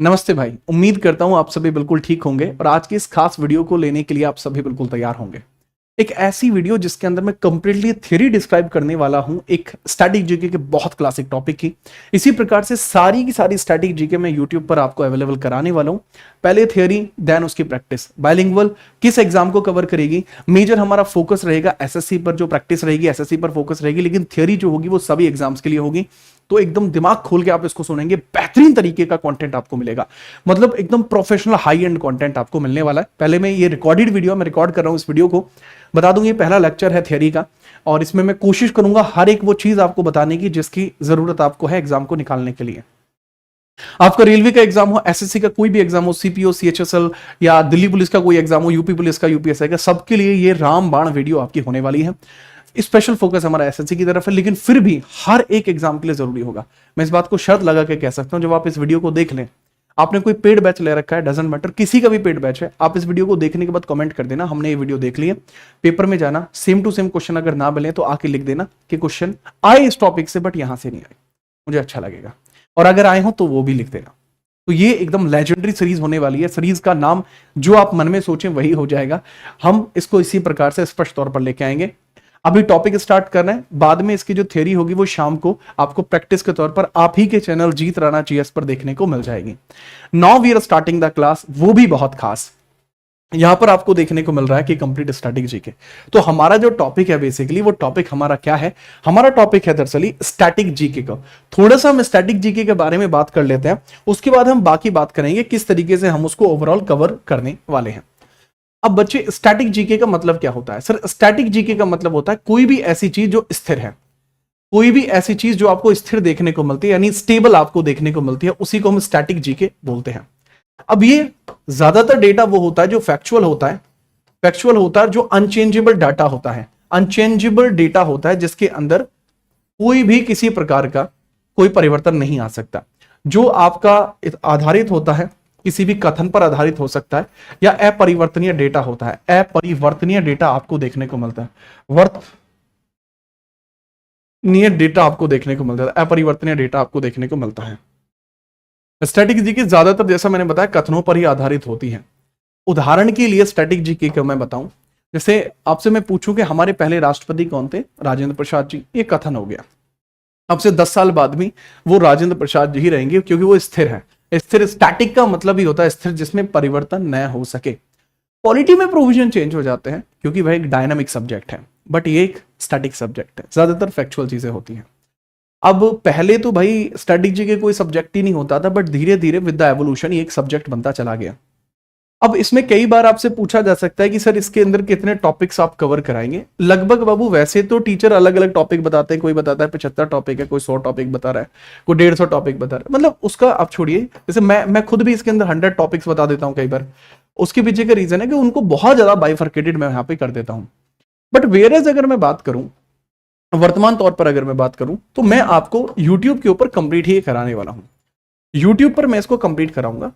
नमस्ते भाई। उम्मीद करता हूं आप सभी बिल्कुल ठीक होंगे और आज की इस खास वीडियो को लेने के लिए आप सभी बिल्कुल तैयार होंगे। एक ऐसी वीडियो जिसके अंदर मैं कंप्लीटली थ्योरी डिस्क्राइब करने वाला हूं, एक स्टैटिक जीके के बहुत क्लासिक टॉपिक की। इसी प्रकार से सारी की सारी स्टैटिक जीके मैं यूट्यूब पर आपको अवेलेबल कराने वाला हूं। पहले थ्योरी देन उसकी प्रैक्टिस। बाइलिंगुअल किस एग्जाम को कवर करेगी, मेजर हमारा फोकस रहेगा एसएससी पर, जो प्रैक्टिस रहेगी एसएससी पर फोकस रहेगी, लेकिन थ्योरी जो होगी वो सभी एग्जाम्स के लिए होगी। तो एकदम दिमाग खोल के आप इसको सुनेंगे, बेहतरीन तरीके का कंटेंट आपको मिलेगा। मतलब एकदम प्रोफेशनल हाई एंड कंटेंट आपको मिलने वाला है। पहले मैं ये रिकॉर्डेड वीडियो मैं रिकॉर्ड कर रहा हूं, इस वीडियो को बता दूं ये पहला लेक्चर है थ्योरी का, और इसमें मैं कोशिश करूंगा हर एक वो चीज आपको बताने की जिसकी जरूरत आपको है एग्जाम को निकालने के लिए। आपका रेलवे का एग्जाम हो, एसएससी का कोई भी एग्जाम हो, सीपीओ सीएचएसएल या दिल्ली पुलिस का कोई एग्जाम हो, यूपी पुलिस का, यूपीएससी का, सबके लिए ये रामबाण वीडियो आपकी होने वाली है। स्पेशल फोकस हमारा एसएससी की तरफ है, लेकिन फिर भी हर एक एग्जाम के लिए जरूरी होगा। मैं इस बात को शर्त लगा के कह सकता हूं, जब आप इस वीडियो को देख लें, आपने कोई पेड बैच ले रखा है, डजंट मैटर, किसी का भी पेड बैच है, आप इस वीडियो को देखने के बाद कमेंट कर देना हमने ये वीडियो देख ली है। पेपर में जाना, सेम टू सेम क्वेश्चन अगर ना मिले तो आके लिख देना कि क्वेश्चन आए इस टॉपिक से बट यहां से नहीं आए, मुझे अच्छा लगेगा। और अगर आए हो तो वो भी लिख देना। तो ये एकदम लेजेंडरी सीरीज होने वाली है। सीरीज का नाम जो आप मन में सोचें वही हो जाएगा। हम इसको इसी प्रकार से स्पष्ट तौर पर लेके आएंगे। अभी टॉपिक स्टार्ट करना है, बाद में इसकी जो थ्योरी होगी वो शाम को आपको प्रैक्टिस के तौर पर आप ही के चैनल जीत राणा जीएस पर देखने को मिल जाएगी। Now we are starting the class, वो भी बहुत खास। यहां पर आपको देखने को मिल रहा है कि कंप्लीट स्टैटिक जीके। तो हमारा जो टॉपिक है बेसिकली, वो टॉपिक हमारा क्या है? हमारा टॉपिक है दरअसल स्टैटिक जीके का। थोड़ा सा हम स्टैटिक जीके के बारे में बात कर लेते हैं, उसके बाद हम बाकी बात करेंगे किस तरीके से हम उसको ओवरऑल कवर करने वाले हैं। अब बच्चे, स्टैटिक जीके का मतलब क्या होता है? सर, स्टैटिक जीके का मतलब होता है कोई भी ऐसी चीज जो स्थिर है, कोई भी ऐसी चीज जो आपको स्थिर देखने को मिलती है, यानी स्टेबल आपको देखने को मिलती है, उसी को हम स्टैटिक जीके बोलते हैं। अब ये ज्यादातर डेटा वो होता है जो फैक्चुअल होता है, फैक्चुअल होता है, जो अनचेंजेबल डाटा होता है, अनचेंजेबल डेटा होता है जिसके अंदर कोई भी किसी प्रकार का कोई परिवर्तन नहीं आ सकता, जो आपका आधारित होता है, किसी भी कथन पर आधारित हो सकता है, या अपरिवर्तनीय डेटा होता है। अपरिवर्तनीय डेटा आपको देखने को मिलता है, वर्तनीय डेटा आपको देखने को मिलता है, अपरिवर्तनीय डेटा आपको देखने को मिलता है। स्टैटिक जीके ज्यादातर, जैसा मैंने बताया, कथनों पर ही आधारित होती है। उदाहरण के लिए स्टैटिक जीके का मैं बताऊं, जैसे आपसे मैं पूछूं कि हमारे पहले राष्ट्रपति कौन थे? राजेंद्र प्रसाद जी। ये कथन हो गया। अब से 10 साल बाद भी वो राजेंद्र प्रसाद जी ही रहेंगे, क्योंकि वो स्थिर है। स्थिर, स्टैटिक का मतलब ही होता है स्थिर, जिसमें परिवर्तन न हो सके। पॉलिटी में प्रोविजन चेंज हो जाते हैं क्योंकि वह एक डायनामिक सब्जेक्ट है, बट ये एक स्टैटिक सब्जेक्ट है, ज्यादातर फैक्चुअल चीजें होती हैं। अब पहले तो भाई स्टैटिक जीके कोई सब्जेक्ट ही नहीं होता था, बट धीरे धीरे विद द एवोल्यूशन ये एक सब्जेक्ट बनता चला गया। अब इसमें कई बार आपसे पूछा जा सकता है कि सर इसके अंदर कितने टॉपिक्स आप कवर कराएंगे? लगभग बाबू वैसे तो टीचर अलग अलग टॉपिक बताते हैं, कोई बताता है 75 टॉपिक है, कोई 100 टॉपिक बता रहा है, कोई 150 टॉपिक बता रहा है। मतलब उसका आप छोड़िए, जैसे मैं खुद भी इसके अंदर 100 टॉपिक्स बता देता हूं कई बार। उसके पीछे का रीजन है कि उनको बहुत ज्यादा बाइफर्केटेड मैं यहाँ पे कर देता हूं। बट वेयरएज अगर मैं बात करूं, वर्तमान तौर पर अगर मैं बात करूं, तो मैं आपको यूट्यूब के ऊपर कंप्लीट ही कराने वाला हूं। यूट्यूब पर मैं इसको कंप्लीट कराऊंगा,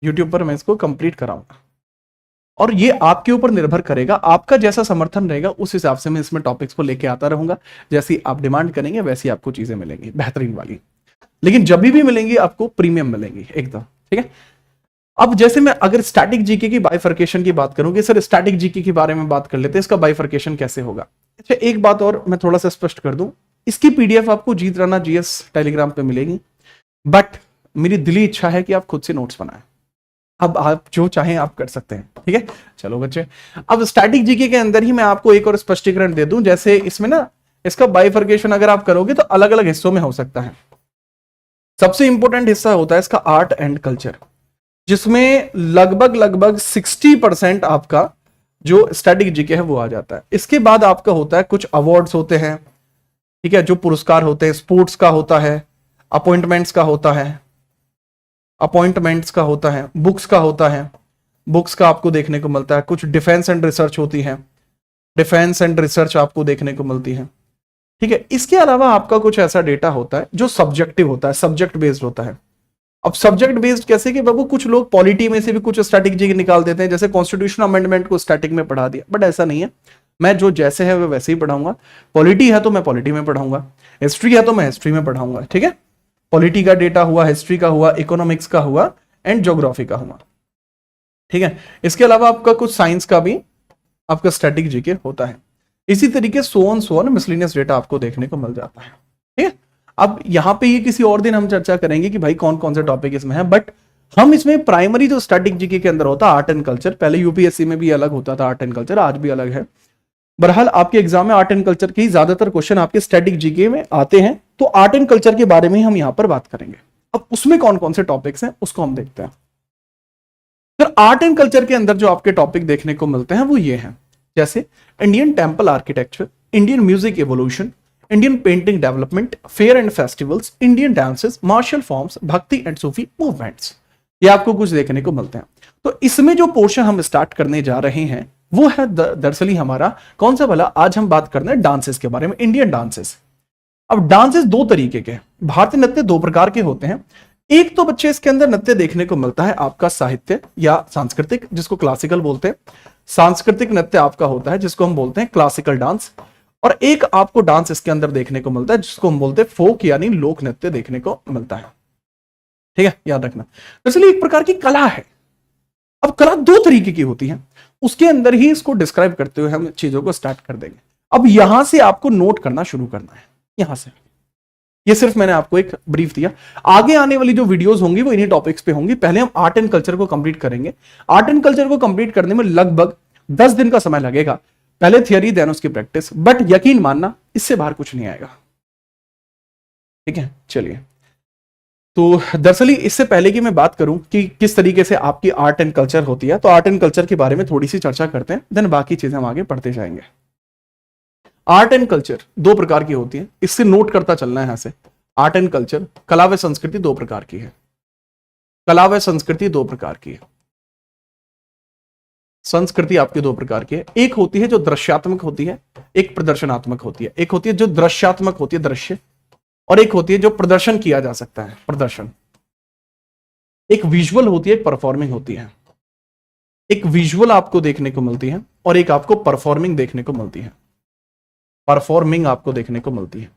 यूट्यूब पर मैं इसको कंप्लीट कराऊंगा, और ये आपके ऊपर निर्भर करेगा, आपका जैसा समर्थन रहेगा उस हिसाब से मैं इसमें टॉपिक्स को लेके आता रहूंगा। जैसी आप डिमांड करेंगे वैसी आपको चीजें मिलेंगी बेहतरीन वाली, लेकिन जब भी मिलेंगी आपको प्रीमियम मिलेंगी एकदम, ठीक है। अब जैसे मैं अगर स्टैटिक जीके की बाइफर्केशन की बात करूं कि सर स्टैटिक जीके के बारे में बात कर लेते हैं, इसका बाइफर्केशन कैसे होगा। अच्छा, एक बात और मैं थोड़ा सा स्पष्ट कर दूं, इसकी पीडीएफ आपको जीत राणा जीएस टेलीग्राम पे मिलेगी, बट मेरी दिली इच्छा है कि आप खुद से नोट्स बनाएं। अब आप जो चाहें आप कर सकते हैं, ठीक है। चलो बच्चे, अब स्टैटिक जीके के अंदर ही मैं आपको एक और स्पष्टीकरण दे दूं। जैसे इसमें ना, इसका बाइफर्केशन अगर आप करोगे तो अलग अलग हिस्सों में हो सकता है। सबसे इंपॉर्टेंट हिस्सा होता है इसका आर्ट एंड कल्चर, जिसमें लगभग 60% आपका जो स्टैटिक जीके है वो आ जाता है। इसके बाद आपका होता है कुछ अवार्ड्स होते हैं, ठीक है, जो पुरस्कार होते हैं, स्पोर्ट्स का होता है, अपॉइंटमेंट्स का होता है, बुक्स का होता है, बुक्स का आपको देखने को मिलता है। कुछ डिफेंस एंड रिसर्च होती है, डिफेंस एंड रिसर्च आपको देखने को मिलती है, ठीक है। इसके अलावा आपका कुछ ऐसा डेटा होता है जो सब्जेक्टिव होता है, सब्जेक्ट बेस्ड होता है। अब सब्जेक्ट बेस्ड कैसे कि बाबू कुछ लोग पॉलिटी में से भी कुछ स्टैटिक जीके निकाल देते हैं, जैसे कॉन्स्टिट्यूशन अमेंडमेंट को स्टैटिक में पढ़ा दिया, बट ऐसा नहीं है। मैं जो जैसे है वो वैसे ही पढ़ाऊंगा। पॉलिटी है तो मैं पॉलिटी में पढ़ाऊंगा, हिस्ट्री है तो मैं हिस्ट्री में पढ़ाऊंगा, ठीक है। पॉलिटी का डेटा हुआ, हिस्ट्री का हुआ, इकोनॉमिक्स का हुआ एंड ज्योग्राफी का हुआ। ठीक है, इसके अलावा आपका कुछ साइंस का भी आपका स्टैटिक जीके होता है। इसी तरीके सो ऑन मिसलेनियस डेटा आपको देखने को मिल जाता है। ठीक है, अब यहां पे ये किसी और दिन हम चर्चा करेंगे कि भाई कौन कौन से टॉपिक इसमें है, बट हम इसमें प्राइमरी जो स्टैटिक जीके के अंदर होता है आर्ट एंड कल्चर, पहले यूपीएससी में भी अलग होता था आर्ट एंड कल्चर, आज भी अलग है। बहरहाल आपके एग्जाम में आर्ट एंड कल्चर के ज्यादातर क्वेश्चन आपके स्टैटिक जीके में आते हैं, तो आर्ट एंड कल्चर के बारे में हम यहां पर बात करेंगे। अब उसमें कौन कौन से टॉपिक्स हैं उसको हम देखते हैं। फिर आर्ट एंड कल्चर के अंदर जो आपके टॉपिक देखने को मिलते हैं वो ये हैं, जैसे Indian temple architecture, Indian music evolution, Indian painting development, fair and festivals, Indian dances, martial forms, bhakti and Sufi movements, ये आपको कुछ देखने को मिलते हैं। तो इसमें जो पोर्शन हम स्टार्ट करने जा रहे हैं वो है दरअसल ही हमारा कौन सा वाला, आज हम बात करना है डांसेस के बारे में, इंडियन डांसेस। अब डांसेस दो तरीके के हैं, भारतीय नृत्य दो प्रकार के होते हैं। एक तो बच्चे इसके अंदर नृत्य देखने को मिलता है आपका साहित्य या सांस्कृतिक, जिसको क्लासिकल बोलते हैं, सांस्कृतिक नृत्य आपका होता है जिसको हम बोलते हैं क्लासिकल डांस, और एक आपको डांस इसके अंदर देखने को मिलता है जिसको हम बोलते हैं फोक यानी लोक नृत्य देखने को मिलता है। ठीक है, याद रखना, दरअसल एक प्रकार की कला है। अब कला दो तरीके की होती है, उसके अंदर ही इसको डिस्क्राइब करते हुए हम चीजों को स्टार्ट कर देंगे। अब यहां से आपको नोट करना शुरू करना है, यहां से, ये सिर्फ मैंने आपको एक ब्रीफ दिया। आगे आने वाली जो वीडियोस होंगी वो इन्हीं टॉपिक्स पे होंगी। पहले हम आर्ट एंड कल्चर को कंप्लीट करेंगे। आर्ट एंड कल्चर को कंप्लीट करने में लगभग 10 दिन का समय लगेगा, पहले थियरी देन उसकी प्रैक्टिस, बट यकीन मानना इससे बाहर कुछ नहीं आएगा। ठीक है, चलिए, तो दरअसल इससे पहले कि मैं बात करूं कि किस तरीके से आपकी आर्ट एंड कल्चर होती है, तो आर्ट एंड कल्चर के बारे में थोड़ी सी चर्चा करते हैं, देन बाकी चीजें हम आगे पढ़ते जाएंगे। आर्ट एंड कल्चर दो प्रकार की होती है, इससे नोट करता चलना है यहां से। आर्ट एंड कल्चर, कला व संस्कृति दो प्रकार की है, कला व संस्कृति दो प्रकार की है। संस्कृति आपकी दो प्रकार की है, एक होती है जो दृश्यात्मक होती है, एक प्रदर्शनात्मक होती है। एक होती है जो दृश्यात्मक होती है, दृश्य, और एक होती है जो प्रदर्शन किया जा सकता है, प्रदर्शन। एक विजुअल होती है, एक परफॉर्मिंग होती है। एक विजुअल आपको देखने को मिलती है और एक आपको परफॉर्मिंग देखने को मिलती है, परफॉर्मिंग आपको देखने को मिलती है।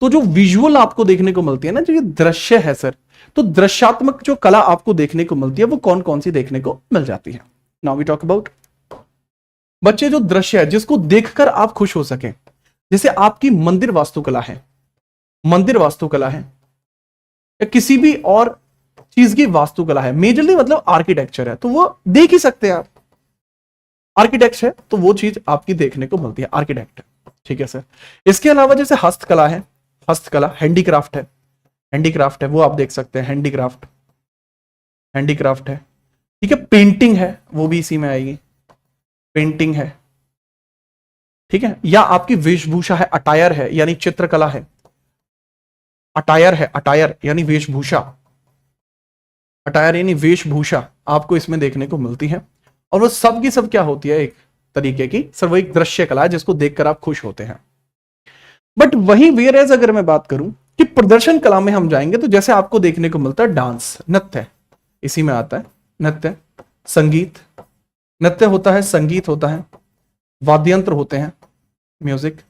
तो जो विजुअल आपको देखने को मिलती है ना, जो ये दृश्य है सर, तो दृश्यात्मक जो कला आपको देखने को मिलती है वो कौन कौन सी देखने को मिल जाती है। नाउ वी टॉक अबाउट बच्चे, जो दृश्य है जिसको देखकर आप खुश हो सके, जैसे आपकी मंदिर वास्तुकला है, मंदिर वास्तुकला है, या किसी भी और चीज की वास्तुकला है, मेजरली मतलब आर्किटेक्चर है, तो वो देख ही सकते हैं आप। आर्किटेक्ट है तो वो चीज आपकी देखने को मिलती है, आर्किटेक्ट। ठीक है सर, इसके अलावा जैसे हस्तकला है, हस्तकला हैंडीक्राफ्ट है, हैंडीक्राफ्ट है वो आप देख सकते हैं, हैंडीक्राफ्ट, हैंडीक्राफ्ट है। ठीक है, पेंटिंग है वो भी इसी में आएगी, पेंटिंग है। ठीक है, या आपकी वेशभूषा है, अटायर है यानी चित्रकला है, अटायर है, अटायर यानी वेशभूषा, अटायर यानी वेशभूषा आपको इसमें देखने को मिलती है। और वो सब की सब क्या होती है, एक तरीके की सर वो एक दृश्य कला है जिसको देखकर आप खुश होते हैं। बट वही वेयर एज अगर मैं बात करूं कि प्रदर्शन कला में हम जाएंगे, तो जैसे आपको देखने को मिलता है डांस, नृत्य इसी में आता है, नृत्य, संगीत, नृत्य होता है, संगीत होता है, वाद्ययंत्र होते हैं, म्यूजिक,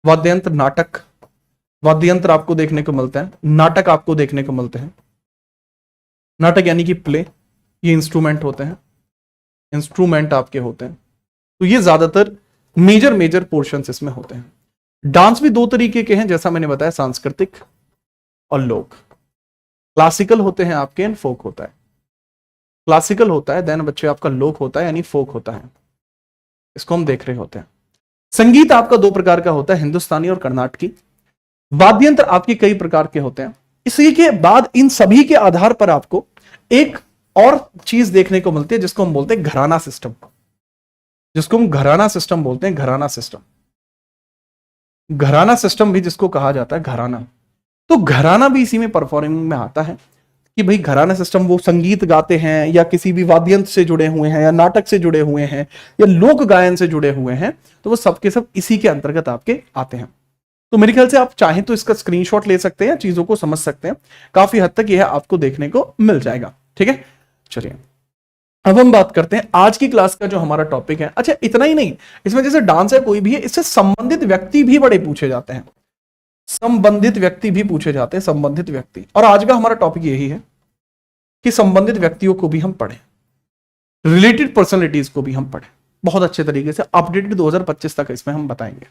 वाद्ययंत्र, नाटक, वाद्ययंत्र आपको देखने को मिलता है, नाटक आपको देखने को मिलते हैं, नाटक यानी कि प्ले, ये इंस्ट्रूमेंट होते हैं, इंस्ट्रूमेंट आपके होते हैं। तो ये ज्यादातर मेजर पोर्शंस इसमें होते हैं। डांस भी दो तरीके के हैं, जैसा मैंने बताया, सांस्कृतिक और लोक। क्लासिकल होते हैं आपके एंड फोक होता है, क्लासिकल होता है देन बच्चे आपका लोक होता है यानी फोक होता है, इसको हम देख रहे होते हैं। संगीत आपका दो प्रकार का होता है, हिंदुस्तानी और कर्नाटकी। वाद्ययंत्र आपके कई प्रकार के होते हैं। इसी के बाद इन सभी के आधार पर आपको एक और चीज देखने को मिलती है जिसको हम बोलते हैं घराना सिस्टम, जिसको हम घराना सिस्टम बोलते हैं, घराना सिस्टम, घराना सिस्टम भी जिसको कहा जाता है घराना। तो घराना भी इसी में परफॉर्मिंग में आता है कि भाई घराना सिस्टम वो संगीत गाते हैं या किसी भी वाद्ययंत्र से जुड़े हुए हैं या नाटक से जुड़े हुए हैं या लोक गायन से जुड़े हुए हैं, तो वो सबके सब इसी के अंतर्गत आपके आते हैं। तो मेरे ख्याल से आप चाहें तो इसका स्क्रीनशॉट ले सकते हैं, चीजों को समझ सकते हैं, काफी हद तक यह आपको देखने को मिल जाएगा। ठीक है, चलिए अब हम बात करते हैं आज की क्लास का जो हमारा टॉपिक है। अच्छा, इतना ही नहीं, इसमें जैसे डांस है कोई भी है, इससे संबंधित व्यक्ति भी बड़े पूछे जाते हैं। संबंधित व्यक्ति भी पूछे जाते हैं, संबंधित व्यक्ति। और आज का हमारा टॉपिक यही है कि संबंधित व्यक्तियों को भी हम पढ़ें, रिलेटेड पर्सनैलिटीज को भी हम पढ़ें बहुत अच्छे तरीके से। अपडेटेड 2025 तक इसमें हम बताएंगे।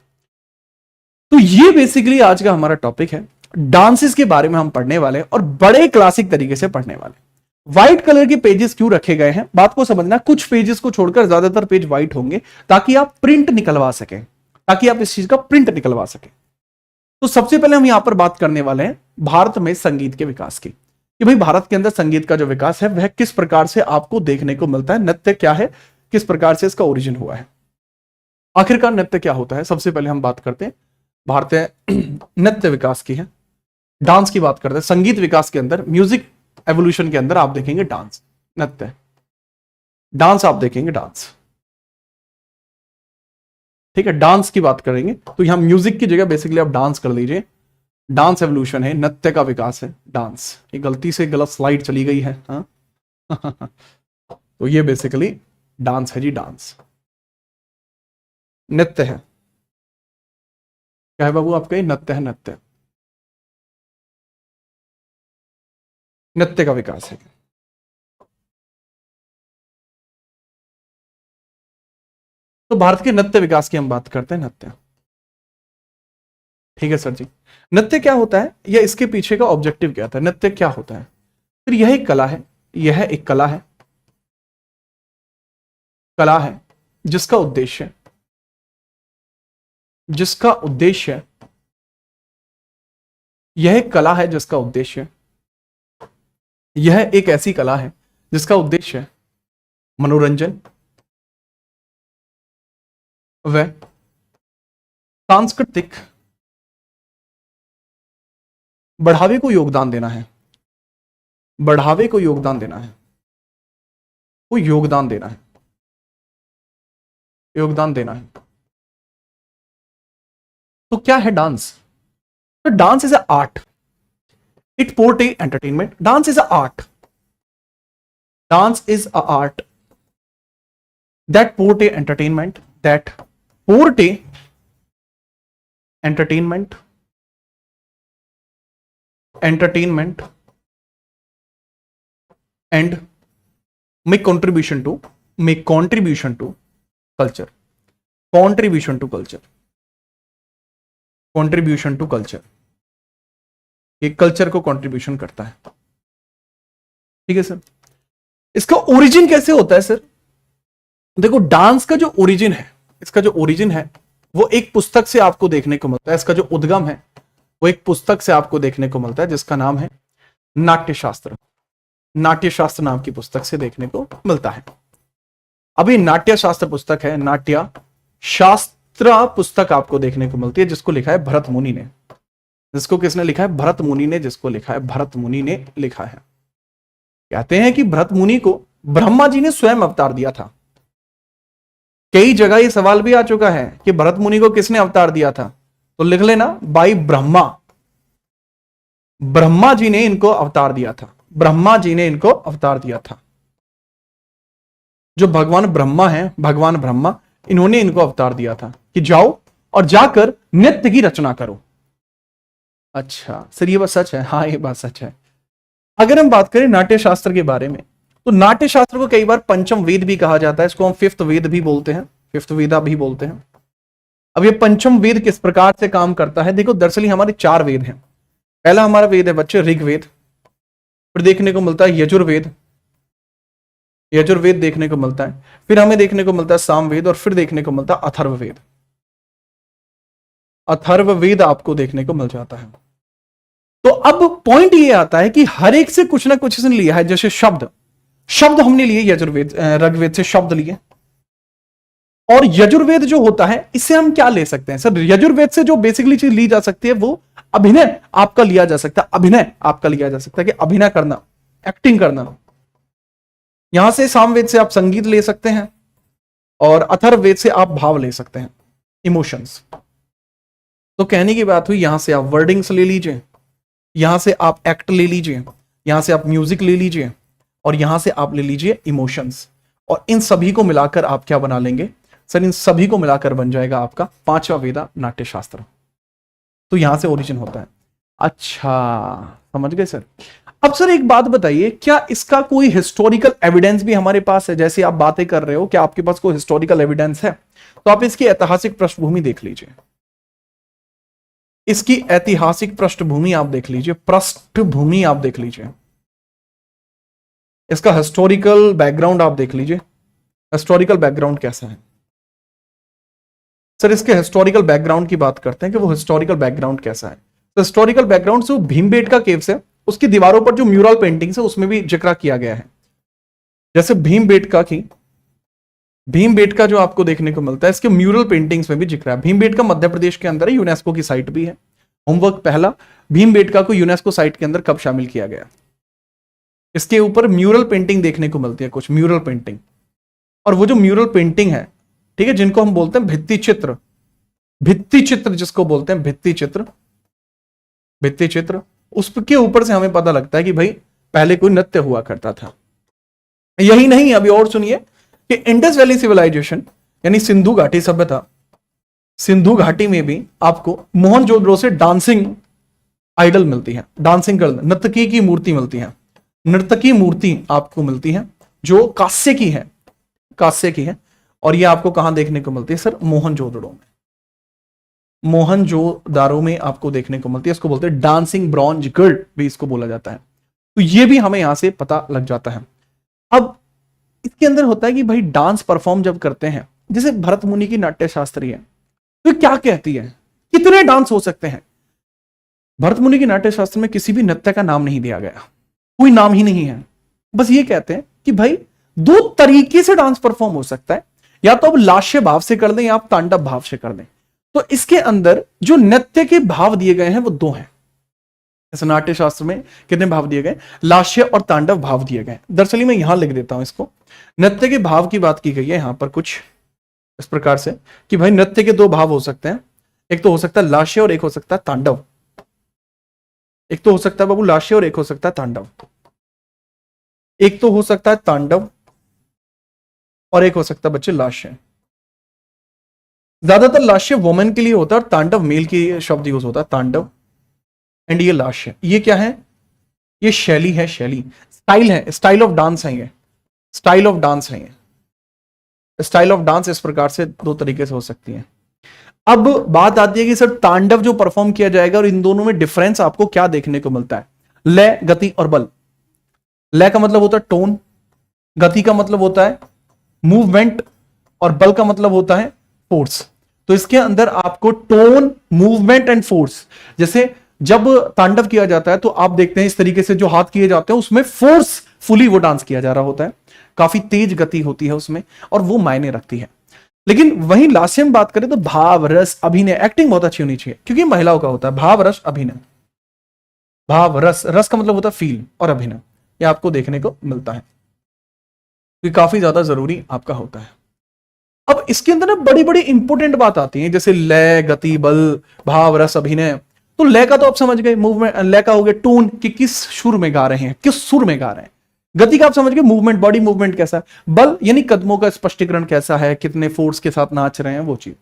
तो ये बेसिकली आज का हमारा टॉपिक है। डांसेस के बारे में हम पढ़ने वाले हैं और बड़े क्लासिक तरीके से पढ़ने वाले। व्हाइट कलर के पेजेस क्यों रखे गए हैं, बात को समझना। कुछ पेजेस को छोड़कर ज्यादातर पेज व्हाइट होंगे ताकि आप प्रिंट निकलवा सकें, ताकि आप इस चीज का प्रिंट निकलवा सकें। तो सबसे पहले हम यहां पर बात करने वाले हैं भारत में संगीत के विकास की, कि भाई भारत के अंदर संगीत का जो विकास है वह किस प्रकार से आपको देखने को मिलता है। नृत्य क्या है, किस प्रकार से इसका ओरिजिन हुआ है, आखिरकार नृत्य क्या होता है। सबसे पहले हम बात करते हैं भारतीय नृत्य विकास की है, डांस की बात करते हैं। संगीत विकास के अंदर, म्यूजिक एवोल्यूशन के अंदर आप देखेंगे डांस, नृत्य, डांस आप देखेंगे, डांस, ठीक है। डांस की बात करेंगे तो यहां म्यूजिक की जगह बेसिकली आप डांस कर लीजिए। डांस एवोल्यूशन है, नृत्य का विकास है, डांस। ये गलती से गलत स्लाइड चली गई है, हाँ तो ये बेसिकली डांस है जी, डांस। नृत्य है, क्या है बाबू आपका, नृत्य है, नृत्य, नृत्य का विकास है। तो भारत के नृत्य विकास की हम बात करते हैं, नृत्य, ठीक है सर जी। नृत्य क्या होता है या इसके पीछे का ऑब्जेक्टिव क्या था, नृत्य क्या होता है। फिर यह एक कला है, यह एक कला है, कला है जिसका उद्देश्य, जिसका उद्देश्य, यह एक कला है जिसका उद्देश्य, यह एक ऐसी कला है जिसका उद्देश्य मनोरंजन व सांस्कृतिक बढ़ावे को योगदान देना है, बढ़ावे को योगदान देना है, को योगदान देना है, योगदान देना है। तो क्या है डांस, तो dance is a art, it portray entertainment. Dance is a art, dance is a art that portray entertainment, that portray entertainment, entertainment and make contribution to culture, contribution to culture, contribution to culture, ये culture को contribution करता है, ठीक है sir. इसका origin कैसे होता है सर, देखो डांस का जो ओरिजिन है, इसका जो ओरिजिन है वो एक पुस्तक से आपको देखने को मिलता है। इसका जो उद्गम है वो एक पुस्तक से आपको देखने को मिलता है जिसका नाम है नाट्यशास्त्र, नाट्यशास्त्र नाम की पुस्तक से देखने को मिलता है। अभी नाट्यशास्त्र पुस्तक है, नाट्यशास्त्र पुस्तक आपको देखने को मिलती है जिसको लिखा है भरत मुनि ने। जिसको किसने लिखा है, भरत मुनि ने, जिसको लिखा है भरत मुनि ने लिखा है। कहते हैं कि भरत मुनि को ब्रह्मा जी ने स्वयं अवतार दिया था। कई जगह ये सवाल भी आ चुका है कि भरत मुनि को किसने अवतार दिया था, तो लिख लेना बाई ब्रह्मा, ब्रह्मा जी ने इनको अवतार दिया था, ब्रह्मा जी ने इनको अवतार दिया था। जो भगवान ब्रह्मा हैं, भगवान ब्रह्मा, इन्होंने इनको अवतार दिया था कि जाओ और जाकर नृत्य की रचना करो। अच्छा सर ये बात सच है, हाँ ये बात सच है। अगर हम बात करें नाट्य शास्त्र के बारे में, तो नाट्य शास्त्र को कई बार पंचम वेद भी कहा जाता है, इसको हम फिफ्थ वेद भी बोलते हैं, फिफ्थ वेदा भी बोलते हैं। अब ये पंचम वेद किस प्रकार से काम करता है, देखो दरअसल हमारे 4 वेद हैं। पहला हमारा वेद है बच्चे ऋग्वेद, फिर देखने को मिलता है यजुर्वेद, यजुर्वेद देखने को मिलता है, फिर हमें देखने को मिलता है सामवेद, और फिर देखने को मिलता है अथर्ववेद। अथर्ववेद आपको देखने को मिल जाता है। तो अब पॉइंट ये आता है कि हर एक से कुछ ना कुछ इसने लिया है। जैसे शब्द, शब्द हमने लिए यजुर्वेद, ऋग्वेद से शब्द लिए, और यजुर्वेद जो होता है इससे हम क्या ले सकते हैं सर, यजुर्वेद से जो बेसिकली चीज ली जा सकती है वो अभिनय आपका लिया जा सकता है, अभिनय आपका लिया जा सकता है कि अभिनय करना, एक्टिंग करना। यहां से सामवेद से आप संगीत ले सकते हैं, और अथर्ववेद से आप भाव ले सकते हैं, इमोशंस। तो कहने की बात हुई यहां से आप वर्डिंग्स ले लीजिए, यहां से आप एक्ट ले लीजिए, यहां से आप म्यूजिक ले लीजिए, और यहां से आप ले लीजिए इमोशंस, और इन सभी को मिलाकर आप क्या बना लेंगे सर, इन सभी को मिलाकर बन जाएगा आपका 5वां वेदा नाट्यशास्त्र। तो यहां से ओरिजिन होता है। अच्छा, समझ गए सर। अब सर एक बात बताइए, क्या इसका कोई हिस्टोरिकल एविडेंस भी हमारे पास है? जैसे आप बातें कर रहे हो, क्या आपके पास कोई हिस्टोरिकल एविडेंस है? तो आप इसकी ऐतिहासिक पृष्ठभूमि देख लीजिए, इसकी ऐतिहासिक पृष्ठभूमि आप देख लीजिए, पृष्ठभूमि आप देख लीजिए, इसका हिस्टोरिकल बैकग्राउंड आप देख लीजिए। हिस्टोरिकल बैकग्राउंड कैसा है सर? इसके हिस्टोरिकल बैकग्राउंड की बात करते हैं कि वो हिस्टोरिकल बैकग्राउंड कैसा है। तो हिस्टोरिकल बैकग्राउंड से भीमबेटका केव्स है, उसकी दीवारों पर जो म्यूरल पेंटिंग्स है उसमें भी जिक्र किया गया है। जैसे भीमबेटका जो आपको देखने को मिलता है, इसके म्यूरल पेंटिंग्स में भी जिक्र है। भीमबेटका मध्य प्रदेश के अंदर है, यूनेस्को की साइट भी है। होमवर्क पहला, भीमबेटका को यूनेस्को साइट के अंदर कब शामिल किया गया? इसके ऊपर म्यूरल पेंटिंग देखने को मिलती है, कुछ म्यूरल पेंटिंग। और वो जो म्यूरल पेंटिंग है, ठीक है, जिनको हम बोलते हैं भित्ति चित्र, भित्ति चित्र जिसको बोलते हैं भित्ति चित्र, भित्ति चित्र, उसके ऊपर से हमें पता लगता है कि भाई पहले कोई नृत्य हुआ करता था। यही नहीं, अभी और सुनिए कि इंडस वैली सिविलाइजेशन यानी सिंधु घाटी सभ्यता, सिंधु घाटी में भी आपको मोहनजोदड़ो से डांसिंग आइडल मिलती है, डांसिंग गर्ल, नर्तकी की मूर्ति मिलती है, नर्तकी मूर्ति आपको मिलती है जो कांस्य की है, कांस्य की है। और ये आपको कहां देखने को मिलती है सर? मोहनजोदड़ो में, मोहनजोदारो में आपको देखने को मिलती है। इसको बोलते हैं डांसिंग ब्रॉन्ज गर्ल भी इसको बोला जाता है। तो ये भी हमें यहां से पता लग जाता है। अब इसके अंदर होता है कि भाई डांस परफॉर्म जब करते हैं, जैसे भरत मुनि की नाट्य शास्त्री है, तो क्या कहती है कितने डांस हो सकते हैं? भरत मुनि की नाट्य शास्त्र में किसी भी नृत्य का नाम नहीं दिया गया, कोई नाम ही नहीं है। बस ये कहते हैं कि भाई दो तरीके से डांस परफॉर्म हो सकता है, या तो आप लास्य भाव से कर दें या आप तांडव भाव से कर दें। तो इसके अंदर जो नृत्य के भाव दिए गए हैं वो दो हैं। इस नाट्य शास्त्र में कितने भाव दिए गए? लास्य और तांडव भाव दिए गए। दरअसल मैं यहां लिख देता हूं इसको, नृत्य के भाव की बात की गई है यहां पर कुछ इस प्रकार से कि भाई नृत्य के दो भाव हो सकते हैं, एक तो हो सकता है लास्य और एक हो सकता है तांडव। एक तो हो सकता है बाबू लास्य और एक हो सकता है तांडव। एक तो हो सकता है तांडव और एक हो सकता है बच्चे लास्य। ज्यादातर लास्य वुमेन के लिए होता है और तांडव मेल की शब्द यूज होता है, तांडव एंड ये लास्य। ये क्या है? ये शैली है, शैली, स्टाइल है, स्टाइल ऑफ डांस है, ये स्टाइल ऑफ डांस है। ये स्टाइल ऑफ डांस इस प्रकार से दो तरीके से हो सकती है। अब बात आती है कि सर तांडव जो परफॉर्म किया जाएगा और इन दोनों में डिफरेंस आपको क्या देखने को मिलता है? लय, गति और बल। लय का मतलब होता है टोन, गति का मतलब होता है मूवमेंट और बल का मतलब होता है फोर्स। तो इसके अंदर आपको टोन, मूवमेंट एंड फोर्स, जैसे जब तांडव किया जाता है तो आप देखते हैं इस तरीके से जो हाथ किए जाते हैं उसमें फोर्सफुली वो डांस किया जा रहा होता है, काफी तेज गति होती है उसमें और वो मायने रखती है। लेकिन वहीं लास्य में बात करें तो भाव, रस, अभिनय, एक्टिंग बहुत अच्छी होनी चाहिए क्योंकि महिलाओं का होता है भाव, रस, अभिनय। भाव, रस, रस का मतलब होता है फील और अभिनय, ये आपको देखने को मिलता है, ये काफी ज्यादा जरूरी आपका होता है। अब इसके अंदर ना बड़ी बड़ी इंपोर्टेंट बात आती है, जैसे लय, गति, बल, भाव, रस, अभिनय। तो लय का तो आप समझ गए, मूवमेंट, लय का हो गया टोन कि किस सुर में गा रहे हैं, किस सुर में गा रहे हैं। गति का आप समझ गए, मूवमेंट, बॉडी मूवमेंट कैसा है। बल यानी कदमों का स्पष्टीकरण कैसा है, कितने फोर्स के साथ नाच रहे हैं वो चीज।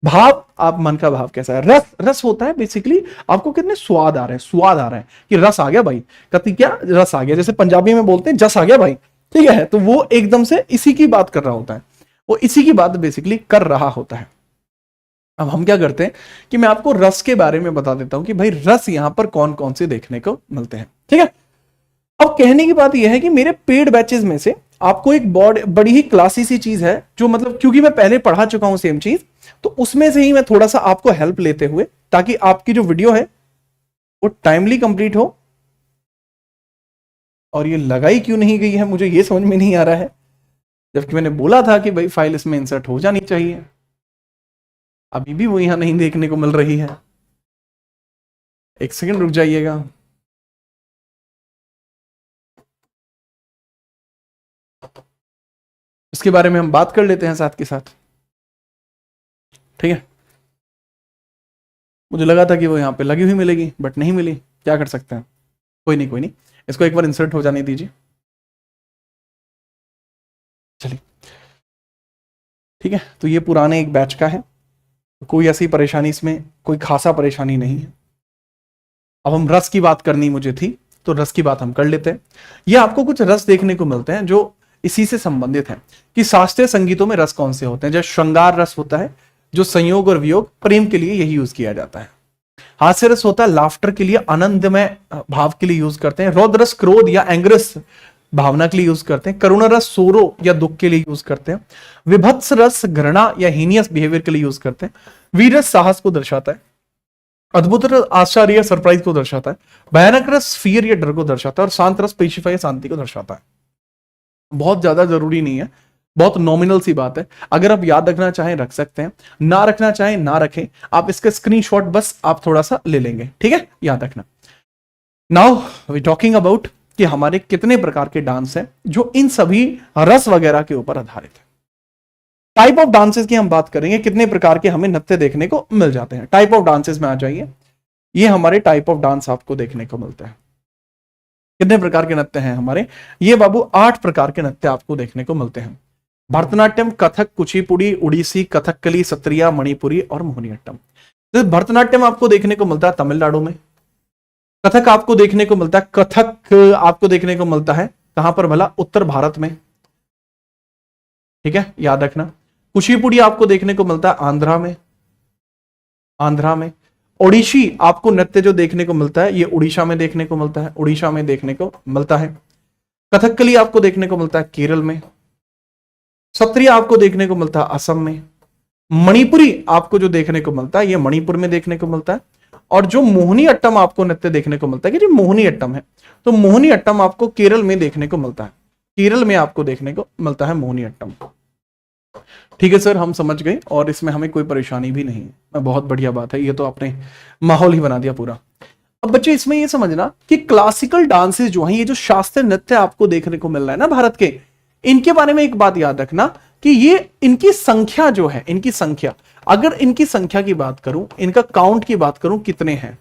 भाव, आप मन का भाव कैसा है। रस, रस होता है बेसिकली आपको कितने स्वाद आ रहे हैं, स्वाद आ रहे हैं कि रस आ गया भाई, कति क्या रस आ गया, जैसे पंजाबी में बोलते हैं जस आ गया भाई, ठीक है। तो वो एकदम से इसी की बात कर रहा होता है, वो इसी की बात बेसिकली कर रहा होता है। अब हम क्या करते हैं कि मैं आपको रस के बारे में बता देता हूं कि भाई रस यहां पर कौन कौन से देखने को मिलते हैं, ठीक है। अब कहने की बात यह है कि मेरे पेड बैचेस में से आपको एक बड़ी ही क्लासी सी चीज है जो मतलब क्योंकि मैं पहले पढ़ा चुका हूं सेम चीज, तो उसमें से ही मैं थोड़ा सा आपको हेल्प लेते हुए, ताकि आपकी जो वीडियो है वो टाइमली कंप्लीट हो। और ये लगाई क्यों नहीं गई है मुझे ये समझ में नहीं आ रहा है, जबकि मैंने बोला था कि भाई फाइल इसमें इंसर्ट हो जानी चाहिए। अभी भी वो यहां नहीं देखने को मिल रही है। एक सेकंड रुक जाइएगा। इसके बारे में हम बात कर लेते हैं साथ के साथ, ठीक है। मुझे लगा था कि वो यहां पे लगी हुई मिलेगी बट नहीं मिली, क्या कर सकते हैं, कोई नहीं कोई नहीं, इसको एक बार इंसर्ट हो जाने दीजिए। चलिए ठीक है, तो ये पुराने एक बैच का है, कोई ऐसी परेशानी इसमें, कोई खासा परेशानी नहीं है। अब हम रस की बात करनी मुझे थी, तो रस की बात हम कर लेते हैं। ये आपको कुछ रस देखने को मिलते हैं जो इसी से संबंधित हैं कि शास्त्रीय संगीतों में रस कौन से होते हैं। जैसे श्रृंगार रस होता है, जो संयोग और वियोग प्रेम के लिए यही यूज किया जाता है। हास्य रस होता है लाफ्टर के लिए, आनंदमय भाव के लिए यूज करते हैं। रौद्र रस क्रोध या एंग्रस भावना के लिए यूज करते हैं। करुणा रस सोरो या दुख के लिए यूज करते हैं। विभत्स रस घृणा या हीनियस बिहेवियर के लिए यूज करते हैं। वीर रस साहस को दर्शाता है। अद्भुत रस आश्चर्य या सरप्राइज को दर्शाता है। भयानक रस फियर या डर को दर्शाता है। और शांत रस पेशिफा या शांति को दर्शाता है। बहुत ज्यादा जरूरी नहीं है, बहुत नॉमिनल सी बात है। अगर आप याद रखना चाहें रख सकते हैं, ना रखना चाहें ना रखें। आप इसका स्क्रीनशॉट बस आप थोड़ा सा ले लेंगे, ठीक है, याद रखना। नाउ वी टॉकिंग अबाउट कि हमारे कितने प्रकार के डांस हैं जो इन सभी रस वगैरह के ऊपर आधारित है। टाइप ऑफ डांसेस की हम बात करेंगे, कितने प्रकार के हमें नृत्य देखने को मिल जाते हैं। टाइप ऑफ डांसेस में आ जाइए, ये हमारे टाइप ऑफ डांस आपको देखने को मिलते हैं। कितने प्रकार के नृत्य हैं हमारे, ये बाबू 8 प्रकार के नृत्य आपको देखने को मिलते हैं। भरतनाट्यम, कथक, कुचिपुड़ी, उड़ीसी, कथकली, सत्रिया, मणिपुरी और मोहिनीअट्टम। तो भरतनाट्यम आपको देखने को मिलता है तमिलनाडु में। कथक आपको देखने को मिलता है, कथक आपको देखने को मिलता है कहां पर भला, उत्तर भारत में, ठीक है, याद रखना। कुचिपुड़ी आपको देखने को मिलता है आंध्रा में, आंध्रा में। ओडिशी आपको नृत्य जो देखने को मिलता है ये उड़ीसा में देखने को मिलता है, उड़ीसा में देखने को मिलता है। कथकली आपको देखने को मिलता है केरल में। सत्रिया आपको देखने को मिलता है असम में। मणिपुरी आपको जो देखने को मिलता है ये मणिपुर में देखने को मिलता है। और जो मोहिनी अट्टम आपको नृत्य देखने को मिलता है कि जो मोहिनी अट्टम है, तो मोहिनी अट्टम आपको केरल में देखने को मिलता है। केरल में आपको देखने को मिलता है मोहिनी अट्टम। ठीक है सर, हम समझ गए और इसमें हमें कोई परेशानी भी नहीं है, बहुत बढ़िया बात है। ये तो आपने माहौल ही बना दिया पूरा। अब बच्चे इसमें ये समझना कि क्लासिकल डांसेस जो हैं, ये जो शास्त्रीय नृत्य आपको देखने को मिल रहा है ना भारत के, इनके बारे में एक बात याद रखना कि ये इनकी संख्या जो है, इनकी संख्या, अगर इनकी संख्या की बात करूं, इनका काउंट की बात करूं कितने हैं,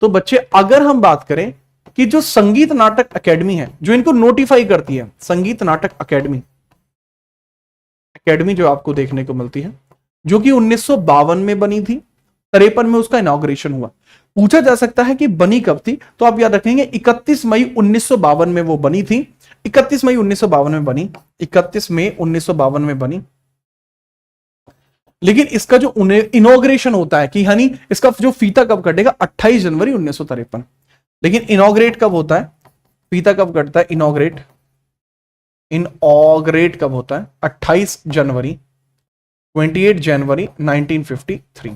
तो बच्चे अगर हम बात करें कि जो संगीत नाटक अकेडमी है जो इनको नोटिफाई करती है, संगीत नाटक अकेडमी जो आपको देखने को मिलती है, जो कि 1952 में बनी थी, 53 में उसका इनॉग्रेशन हुआ। पूछा जा सकता है कि बनी कब थी, तो आप याद रखेंगे 31 मई 1952 में वो बनी थी। 31 मई 1952 में बनी, 31 मई 1952 में बनी। लेकिन इसका जो इनॉग्रेशन होता है कि हनी इसका जो फीता कब कटेगा, 28 जनवरी 1953। लेकिन इनॉग्रेट कब होता है, फीता कब कटता है, इनॉग्रेट कब होता है, 28 जनवरी 28 जनवरी 1953।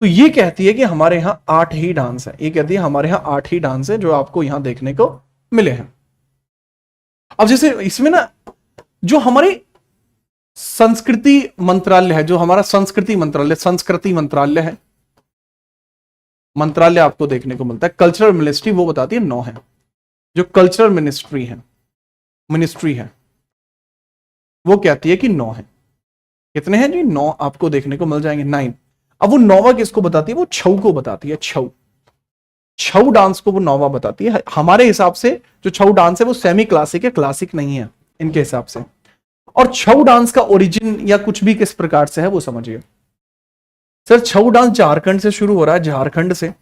तो ये कहती है कि हमारे यहां 8 ही डांस है, ये कहती है हमारे यहां 8 ही डांस है जो आपको यहां देखने को मिले हैं। अब जैसे इसमें ना जो हमारी संस्कृति मंत्रालय है, जो हमारा संस्कृति मंत्रालय है, मंत्रालय आपको देखने को मिलता है। कल्चरल मिनिस्ट्री वो बताती है 9 है, जो कल्चरल मिनिस्ट्री है वो कहती है कि 9 है। कितने हैं जी, 9 आपको देखने को मिल जाएंगे, 9। अब वो 9वां किसको बताती है, वो छऊ को बताती है। छऊ डांस को वो 9वां बताती है। हमारे हिसाब से जो छऊ डांस है वो सेमी क्लासिक है, क्लासिक नहीं है इनके हिसाब से। और छऊ डांस का ओरिजिन या कुछ भी किस प्रकार से है वो समझिए। सर छऊ डांस झारखंड से शुरू हो रहा है, झारखंड से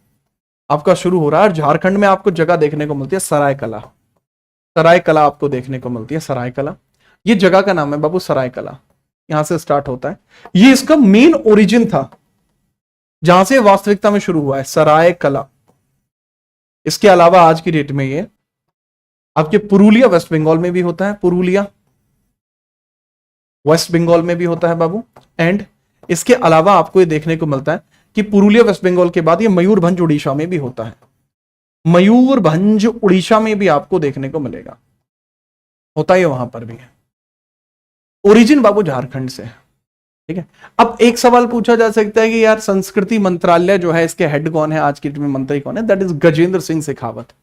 आपका शुरू हो रहा है। और झारखंड में आपको जगह देखने को मिलती है सरायकला, सरायकला आपको देखने को मिलती है, सरायकला। ये जगह का नाम है बाबू, सरायकला, यहां से स्टार्ट होता है। ये इसका मेन ओरिजिन था जहां से वास्तविकता में शुरू हुआ है, सरायकला। इसके अलावा आज की डेट में ये आपके पुरुलिया वेस्ट बंगाल में भी होता है, पुरुलिया वेस्ट बंगाल में भी होता है बाबू। एंड इसके अलावा आपको ये देखने को मिलता है कि पुरुलिया वेस्ट बंगाल के बाद ये मयूरभंज उड़ीसा में भी होता है, मयूरभंज उड़ीसा में भी आपको देखने को मिलेगा, होता है वहां पर भी है। ओरिजिन बाबू झारखंड से है, ठीक है। अब एक सवाल पूछा जा सकता है कि यार संस्कृति मंत्रालय जो है इसके हेड कौन है, आज की डेट में मंत्री कौन है? That is Gajendra Singh Shekhawat,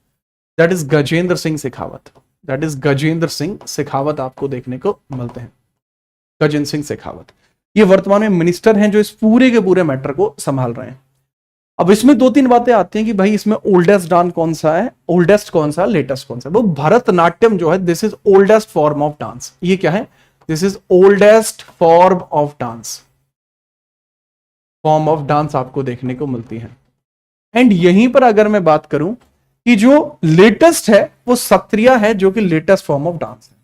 that is Gajendra Singh Shekhawat, that is Gajendra Singh Shekhawat आपको देखने को मिलते हैं, गजेंद्र सिंह शेखावत। ये वर्तमान में मिनिस्टर हैं जो इस पूरे के पूरे मैटर को संभाल रहे हैं। अब इसमें 2-3 बातें आती हैं कि भाई इसमें ओल्डेस्ट डांस कौन सा है, ओल्डेस्ट कौन सा, लेटेस्ट कौन सा। वो भरतनाट्यम जो है this is oldest form of dance. ये क्या है, this is oldest form of dance, form of dance आपको देखने को मिलती है। एंड यहीं पर अगर मैं बात करूं कि जो लेटेस्ट है वो सत्रिया है, जो कि लेटेस्ट फॉर्म ऑफ डांस है।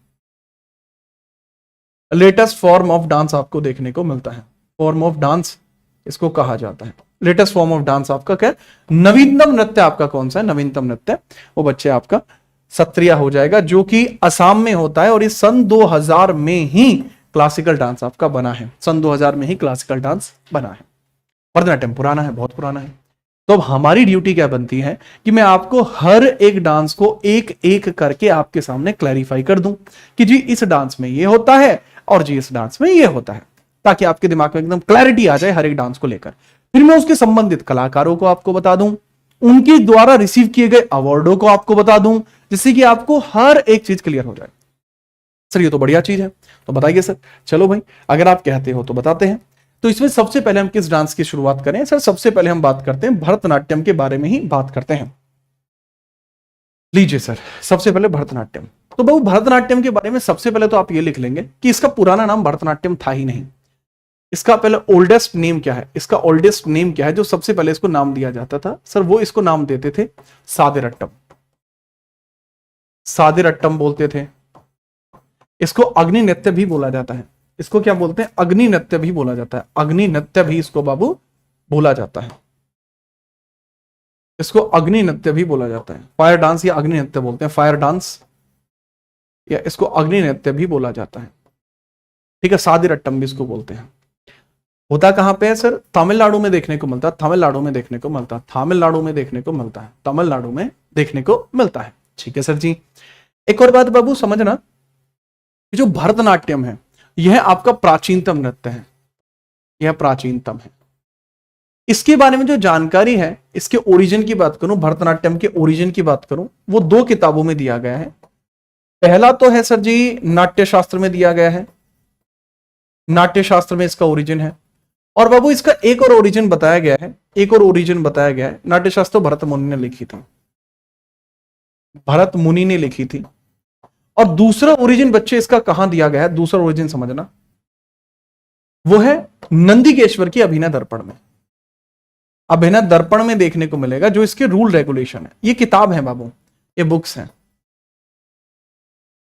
लेटेस्ट फॉर्म ऑफ डांस आपको देखने को मिलता है। फॉर्म ऑफ डांस इसको कहा जाता है। लेटेस्ट फॉर्म ऑफ डांस आपका क्या है? नवीनतम नृत्य आपका कौन सा है? नवीनतम नृत्य वो बच्चे आपका सत्रिया हो जाएगा, जो कि असम में होता है और इस सन 2000 में ही क्लासिकल डांस आपका बना है। सन 2000 में ही क्लासिकल डांस बना है। भरतनाट्यम पुराना है, बहुत पुराना है। तो अब हमारी ड्यूटी क्या बनती है कि मैं आपको हर एक डांस को एक एक करके आपके सामने क्लैरिफाई कर दूं कि जी इस डांस में ये होता है और जी इस डांस में ये होता है, ताकि आपके दिमाग में एकदम क्लैरिटी आ जाए हर एक डांस को लेकर। फिर मैं उसके संबंधित कलाकारों को आपको बता दूं, उनके द्वारा रिसीव किए गए अवार्डों को आपको बता दूं, जिससे कि आपको हर एक चीज क्लियर हो जाए। सर ये तो बढ़िया चीज है, तो बताइए सर। चलो भाई, अगर आप कहते हो तो बताते हैं। तो इसमें सबसे पहले हम किस डांस की शुरुआत करें? सर सबसे पहले हम बात करते हैं भरतनाट्यम के बारे में ही बात करते हैं। लीजिए सर, सबसे पहले भरतनाट्यम। तो बहु भरतनाट्यम के बारे में सबसे पहले तो आप ये लिख लेंगे कि इसका पुराना नाम भरतनाट्यम था ही नहीं। इसका पहले ओल्डेस्ट नेम क्या है? इसका ओल्डेस्ट नेम क्या है जो सबसे पहले इसको नाम दिया जाता था? सर वो इसको नाम देते थे सादेरट्टम। सादेरट्टम बोलते थे। इसको अग्नि नृत्य भी बोला जाता है। इसको क्या बोलते हैं? अग्नि नृत्य भी बोला जाता है। अग्नि नृत्य भी इसको बाबू बोला जाता है। इसको अग्नि नृत्य भी बोला जाता है। फायर डांस या अग्नि नृत्य बोलते हैं। फायर डांस या इसको अग्नि नृत्य भी बोला जाता है। ठीक है, सादेरट्टम भी इसको बोलते हैं। होता कहां पे है सर? तमिलनाडु में देखने को मिलता है। तमिलनाडु में देखने को मिलता है। तमिलनाडु में देखने को मिलता है। तमिलनाडु में देखने को मिलता है। ठीक है सर जी। एक और बात बाबू समझना, जो भरतनाट्यम है यह आपका प्राचीनतम नृत्य है। यह प्राचीनतम है। इसके बारे में जो जानकारी है, इसके ओरिजिन की बात करूं, भरतनाट्यम के ओरिजिन की बात करूं, वो 2 किताबों में दिया गया है। पहला तो है सर जी नाट्य शास्त्र में दिया गया है। नाट्य शास्त्र में इसका ओरिजिन है। और बाबू इसका एक और ओरिजिन बताया गया है। एक और ओरिजिन बताया गया है। नाट्य शास्त्र भरत मुनि ने लिखी थी। भरत मुनि ने लिखी थी। और दूसरा ओरिजिन बच्चे इसका कहां दिया गया है? दूसरा ओरिजिन समझना, वो है नंदिकेश्वर की अभिनय दर्पण में। अभिनय दर्पण में देखने को मिलेगा जो इसके रूल रेगुलेशन है। ये किताब है बाबू, ये बुक्स हैं।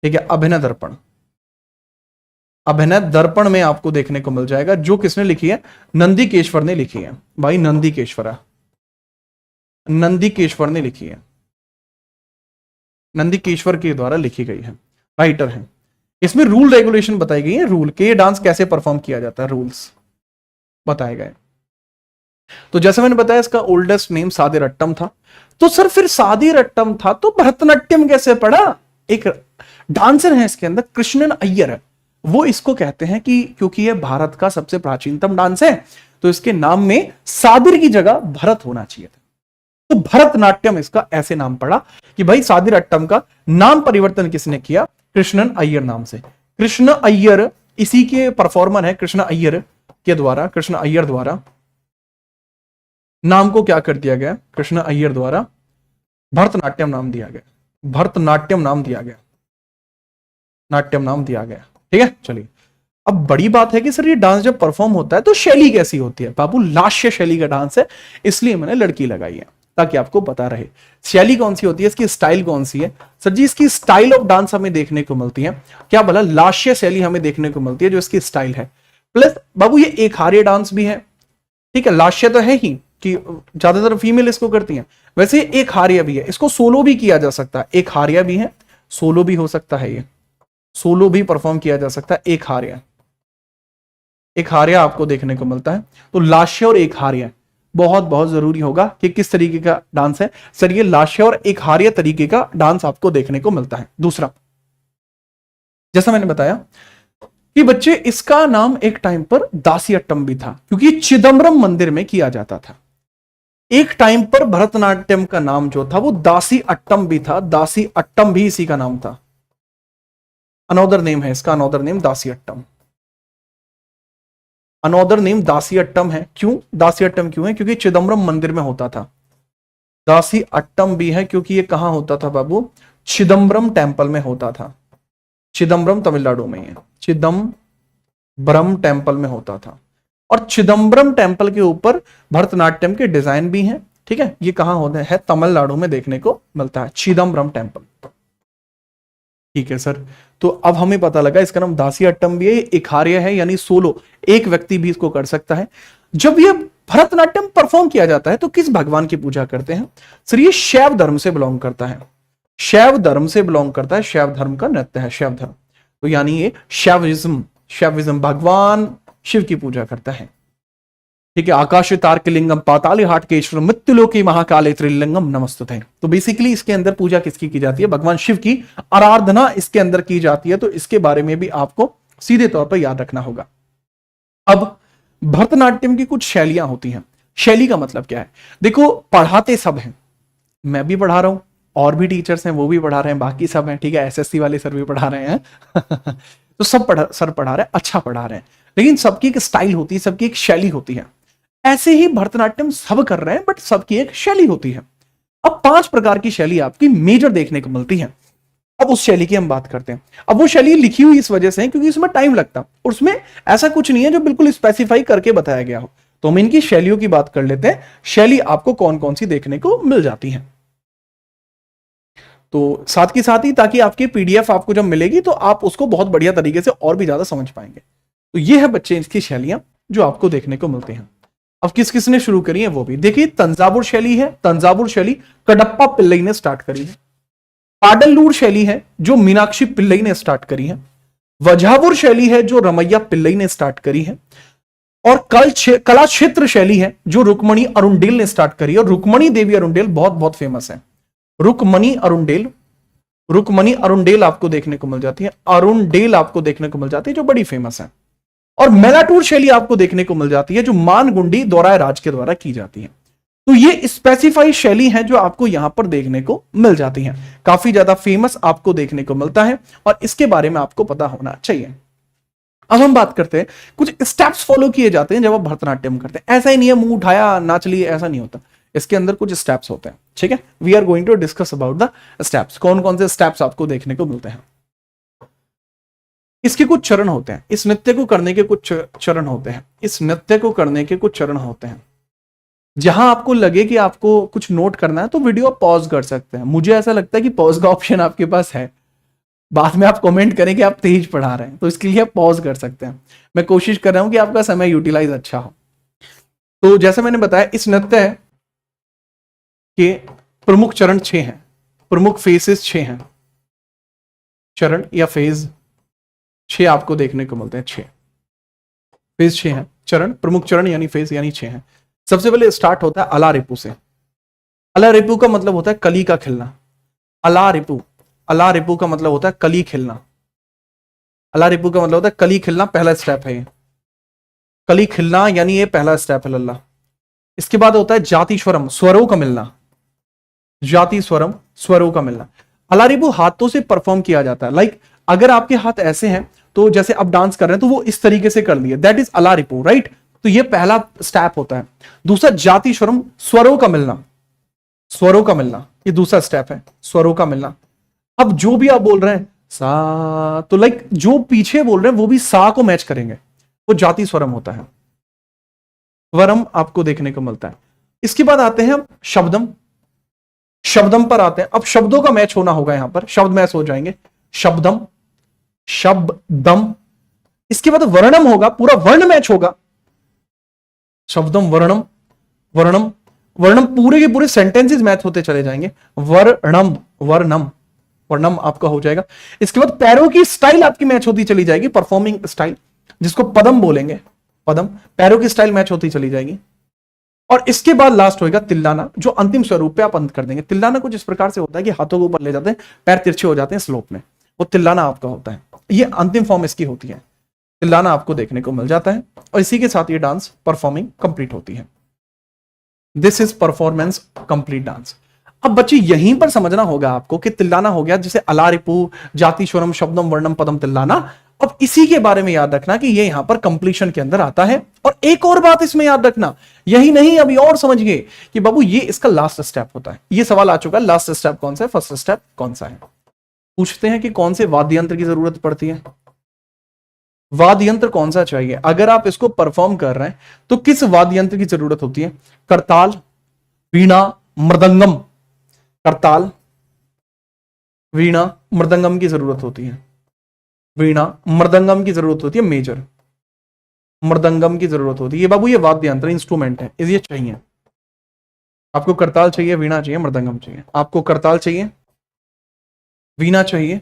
ठीक है, अभिनय दर्पण। अभिनय दर्पण में आपको देखने को मिल जाएगा। जो किसने लिखी है? नंदिकेश्वर ने लिखी है भाई। नंदिकेश्वर, नंदिकेश्वर ने लिखी है। नंदिकेश्वर के द्वारा लिखी गई है, राइटर है। इसमें रूल रेगुलेशन बताई गई है। रूल के ये डांस कैसे परफॉर्म किया जाता है, रूल्स बताए गए। तो जैसे मैंने बताया इसका ओल्डेस्ट नेम सादेरट्टम था। तो सर फिर सादेरट्टम था तो भरतनाट्यम कैसे पड़ा? एक डांसर है इसके अंदर, कृष्णन अय्यर, वो इसको कहते हैं कि क्योंकि ये भारत का सबसे प्राचीनतम डांस है तो इसके नाम में सादिर की जगह भरत होना चाहिए था। तो भरतनाट्यम इसका ऐसे नाम पड़ा कि भाई सादेरट्टम का नाम परिवर्तन किसने किया? कृष्णन अय्यर नाम से। कृष्ण अय्यर इसी के परफॉर्मर है। कृष्ण अय्यर के द्वारा, कृष्ण अय्यर द्वारा नाम को क्या कर दिया गया? कृष्ण अय्यर द्वारा भरतनाट्यम नाम दिया गया। भरतनाट्यम नाम दिया गया। नाट्यम नाम दिया गया। ठीक है, चलिए अब बड़ी बात है कि सर ये डांस जब परफॉर्म होता है तो शैली कैसी होती है? बाबू लास्य शैली का डांस है, इसलिए मैंने लड़की लगाई है ताकि आपको पता रहे शैली कौन सी होती है, इसकी स्टाइल कौन सी है। सर जी इसकी स्टाइल ऑफ डांस हमें देखने को मिलती है। क्या बोला? लास्य शैली हमें देखने को मिलती है जो इसकी स्टाइल है। प्लस बाबू ये एक हार्य डांस भी है। ठीक है, लास्य तो है ही कि ज्यादातर फीमेल इसको करती हैं, वैसे एक हार्य भी है। इसको सोलो भी किया जा सकता है। एक हार्य भी है, सोलो भी हो सकता है। ये सोलो भी परफॉर्म किया जा सकता है। एक हार्य, एक हार्य आपको देखने को मिलता है। तो लास्य और एक हार्य बहुत बहुत जरूरी होगा कि किस तरीके का डांस है। सर ये लास्य और एक हार्य तरीके का डांस आपको देखने को मिलता है। दूसरा, जैसा मैंने बताया कि बच्चे इसका नाम एक टाइम पर दासीअट्टम भी था, क्योंकि चिदम्बरम मंदिर में किया जाता था। एक टाइम पर भरतनाट्यम का नाम जो था वो दासीअट्टम भी था। दासीअट्टम भी इसी का नाम था। अनोदर नेम है इसका, अनोदर नेम दासीअट्टम। अनोदर नेम दासीअट्टम है। क्यों दासीअट्टम क्यों है? क्योंकि चिदम्बरम मंदिर में होता था। दासीअट्टम भी है क्योंकि ये कहां होता था बाबू? चिदम्बरम टेम्पल में होता था। चिदम्बरम तमिलनाडु में है। चिदम्बरम टेम्पल में होता था। और चिदम्बरम टेम्पल के ऊपर भरतनाट्यम के डिजाइन भी हैं। ठीक है, ये कहां होता है? तमिलनाडु में देखने को मिलता है, चिदम्बरम टेम्पल। ठीक है सर, तो अब हमें पता लगा इसका नाम दासियाट्टम भी है, एकार्य है, यानी सोलो, एक व्यक्ति भी इसको कर सकता है। जब ये भरतनाट्यम परफॉर्म किया जाता है तो किस भगवान की पूजा करते हैं? सर ये शैव धर्म से बिलोंग करता है, शैव धर्म से बिलोंग करता है, शैव धर्म का नृत्य है शैव धर्म। तो यानी ये शैविज्म भगवान शिव की पूजा करता है। ठीक है, आकाश तारकलिंगम पाताली हाट के ईश्वर मृत्युलोकी महाकाले त्रिलिंगम नमस्तुते। तो बेसिकली इसके अंदर पूजा किसकी की जाती है? भगवान शिव की आराधना इसके अंदर की जाती है। तो इसके बारे में भी आपको सीधे तौर पर याद रखना होगा। अब भरतनाट्यम की कुछ शैलियां होती हैं। शैली का मतलब क्या है? देखो, पढ़ाते सब हैं, मैं भी पढ़ा रहा हूं, और भी टीचर्स हैं वो भी पढ़ा रहे हैं, बाकी सब हैं, ठीक है, एसएससी वाले सर भी पढ़ा रहे हैं तो सब सर पढ़ा रहे हैं, अच्छा पढ़ा रहे हैं, लेकिन सबकी एक स्टाइल होती है, सबकी एक शैली होती है। ऐसे ही भरतनाट्यम सब कर रहे हैं, बट सबकी एक शैली होती है। अब 5 प्रकार की शैली आपकी मेजर देखने को मिलती है। अब उस शैली की हम बात करते हैं। अब वो शैली लिखी हुई इस वजह से है क्योंकि उसमें टाइम लगता, और उसमें ऐसा कुछ नहीं है जो बिल्कुल स्पेसिफाई करके बताया गया हो। तो हम इनकी शैलियों की बात कर लेते हैं, शैली आपको कौन कौन सी देखने को मिल जाती है। तो साथ ही ताकि आपकी पीडीएफ आपको जब मिलेगी तो आप उसको बहुत बढ़िया तरीके से और भी ज्यादा समझ पाएंगे। तो ये है बच्चे इसकी शैलियां जो आपको देखने को मिलती हैं। अब किस किस ने शुरू करी है वो भी देखिए। तंजावुर शैली है, तंजावुर शैली कडप्पा पिल्लई ने स्टार्ट करी है। पाडलूर शैली है जो मीनाक्षी पिल्लई ने स्टार्ट करी है। वजावुर शैली है जो रमैया पिल्लई ने स्टार्ट करी है। और कला क्षेत्र शैली है जो रुक्मणी अरुंडेल ने स्टार्ट करी है। और रुक्मणी देवी अरुंडेल बहुत बहुत फेमस है। रुक्मणी अरुंडेल आपको देखने को मिल जाती है, अरुंडेल आपको देखने को मिल जाती है जो बड़ी फेमस है। और मेलाटूर शैली आपको देखने को मिल जाती है जो मानगुंडी दौराय राज के द्वारा की जाती है। तो ये स्पेसिफाई शैली है जो आपको यहां पर देखने को मिल जाती है, काफी ज्यादा फेमस आपको देखने को मिलता है और इसके बारे में आपको पता होना चाहिए। अब हम बात करते हैं, कुछ स्टेप्स फॉलो किए जाते हैं जब आप भरतनाट्यम करते हैं। ऐसा ही नहीं है मुंह उठाया नाच लिए, ऐसा नहीं होता, इसके अंदर कुछ स्टेप्स होते हैं। ठीक है, we are going to discuss about the steps. कौन कौन से स्टेप्स आपको देखने को मिलते हैं। इसके कुछ चरण होते हैं, इस नृत्य को करने के कुछ चरण होते हैं, इस नृत्य को करने के कुछ चरण होते हैं। जहां आपको लगे कि आपको कुछ नोट करना है तो वीडियो पॉज कर सकते हैं। मुझे ऐसा लगता है कि पॉज का ऑप्शन आपके पास है, बाद में आप कमेंट करें कि आप तेज पढ़ा रहे हैं तो इसके लिए आप पॉज कर सकते हैं। मैं कोशिश कर रहा हूं कि आपका समय यूटिलाइज अच्छा हो। तो जैसे मैंने बताया, इस नृत्य के प्रमुख चरण 6 हैं, प्रमुख फेसेस 6 हैं, चरण या फेज 6 आपको देखने को मिलते हैं। 6 फेज 6 हैं, चरण, प्रमुख चरण यानी फेज यानी 6 हैं। सबसे पहले स्टार्ट होता है अला रिपु से। अला रिपु का मतलब होता है कली का खिलना। अला रिपु का मतलब होता है कली खिलना। अला रिपु का मतलब होता है कली खिलना, पहला स्टेप है ये, कली खिलना यानी ये पहला स्टेप है लल्ला। इसके बाद होता है जाति स्वरम, स्वरों का मिलना, जाति स्वरम, स्वरों का मिलना। अला रिपु हाथों से परफॉर्म किया जाता है। लाइक अगर आपके हाथ ऐसे हैं तो जैसे आप डांस कर रहे हैं तो वो इस तरीके से कर लिए, दैट इज अला रिपु, राइट। तो ये पहला स्टेप होता है। दूसरा जाति स्वरम, स्वरों का मिलना, स्वरों का मिलना, ये दूसरा स्टेप है, स्वरों का मिलना। अब जो भी आप बोल रहे हैं सा, तो लाइक जो पीछे बोल रहे हैं वो भी सा को मैच करेंगे, वो जाति स्वरम होता है। स्वरम आपको देखने को मिलता है। इसके बाद आते हैं शब्दम, शब्दम पर आते हैं। अब शब्दों का मैच होना होगा, यहां पर शब्द मैच हो जाएंगे, शब्दम, शब्दम। इसके बाद वर्णम होगा, पूरा वर्ण मैच होगा, शब्दम वर्णम, वर्णम, वर्णम, पूरे के पूरे सेंटेंसेस मैच होते चले जाएंगे, वर्णम, वर्णम, वर्णम आपका हो जाएगा। इसके बाद पैरों की स्टाइल आपकी मैच होती चली जाएगी, परफॉर्मिंग स्टाइल, जिसको पदम बोलेंगे, पदम, पैरों की स्टाइल मैच होती चली जाएगी। और इसके बाद लास्ट होगा तिल्लाना, जो अंतिम स्वरूप पे आप अंत कर देंगे। तिल्लाना कुछ इस प्रकार से होता है कि हाथों को ऊपर ले जाते हैं, पैर तिरछे हो जाते हैं स्लोप में, वो तिल्लाना आपका होता है। ये अंतिम फॉर्म इसकी होती है, तिल्लाना आपको देखने को मिल जाता है। और इसी के साथ ये डांस परफॉर्मिंग कंप्लीट होती है। This is performance complete dance. अब बच्चे यहीं पर समझना होगा आपको कि तिल्लाना हो गया, जैसे अला रिपु, जाति स्वरम, शब्दम, वर्णम, पदम, तिल्लाना। अब इसी के बारे में याद रखना कि ये यहां पर कंप्लीशन के अंदर आता है। और एक और बात इसमें याद रखना, यही नहीं अभी और समझिए कि बाबू ये इसका लास्ट स्टेप होता है। ये सवाल आ चुका है, लास्ट स्टेप कौन सा है, फर्स्ट स्टेप कौन सा है। पूछते हैं कि कौन से वाद्य यंत्र की जरूरत पड़ती है। वाद्य यंत्र कौन सा चाहिए? अगर आप इसको परफॉर्म कर रहे हैं तो किस वाद्य यंत्र की जरूरत होती है? करताल, वीणा, मृदंगम। करताल, वीणा, मृदंगम की जरूरत होती है। वीणा, मृदंगम की जरूरत होती है, मेजर मृदंगम की जरूरत होती है। ये बाबू ये वाद्य यंत्र इंस्ट्रूमेंट है, ये चाहिए आपको। करताल चाहिए, वीणा चाहिए, मृदंगम चाहिए। आपको करताल चाहिए, वीणा चाहिए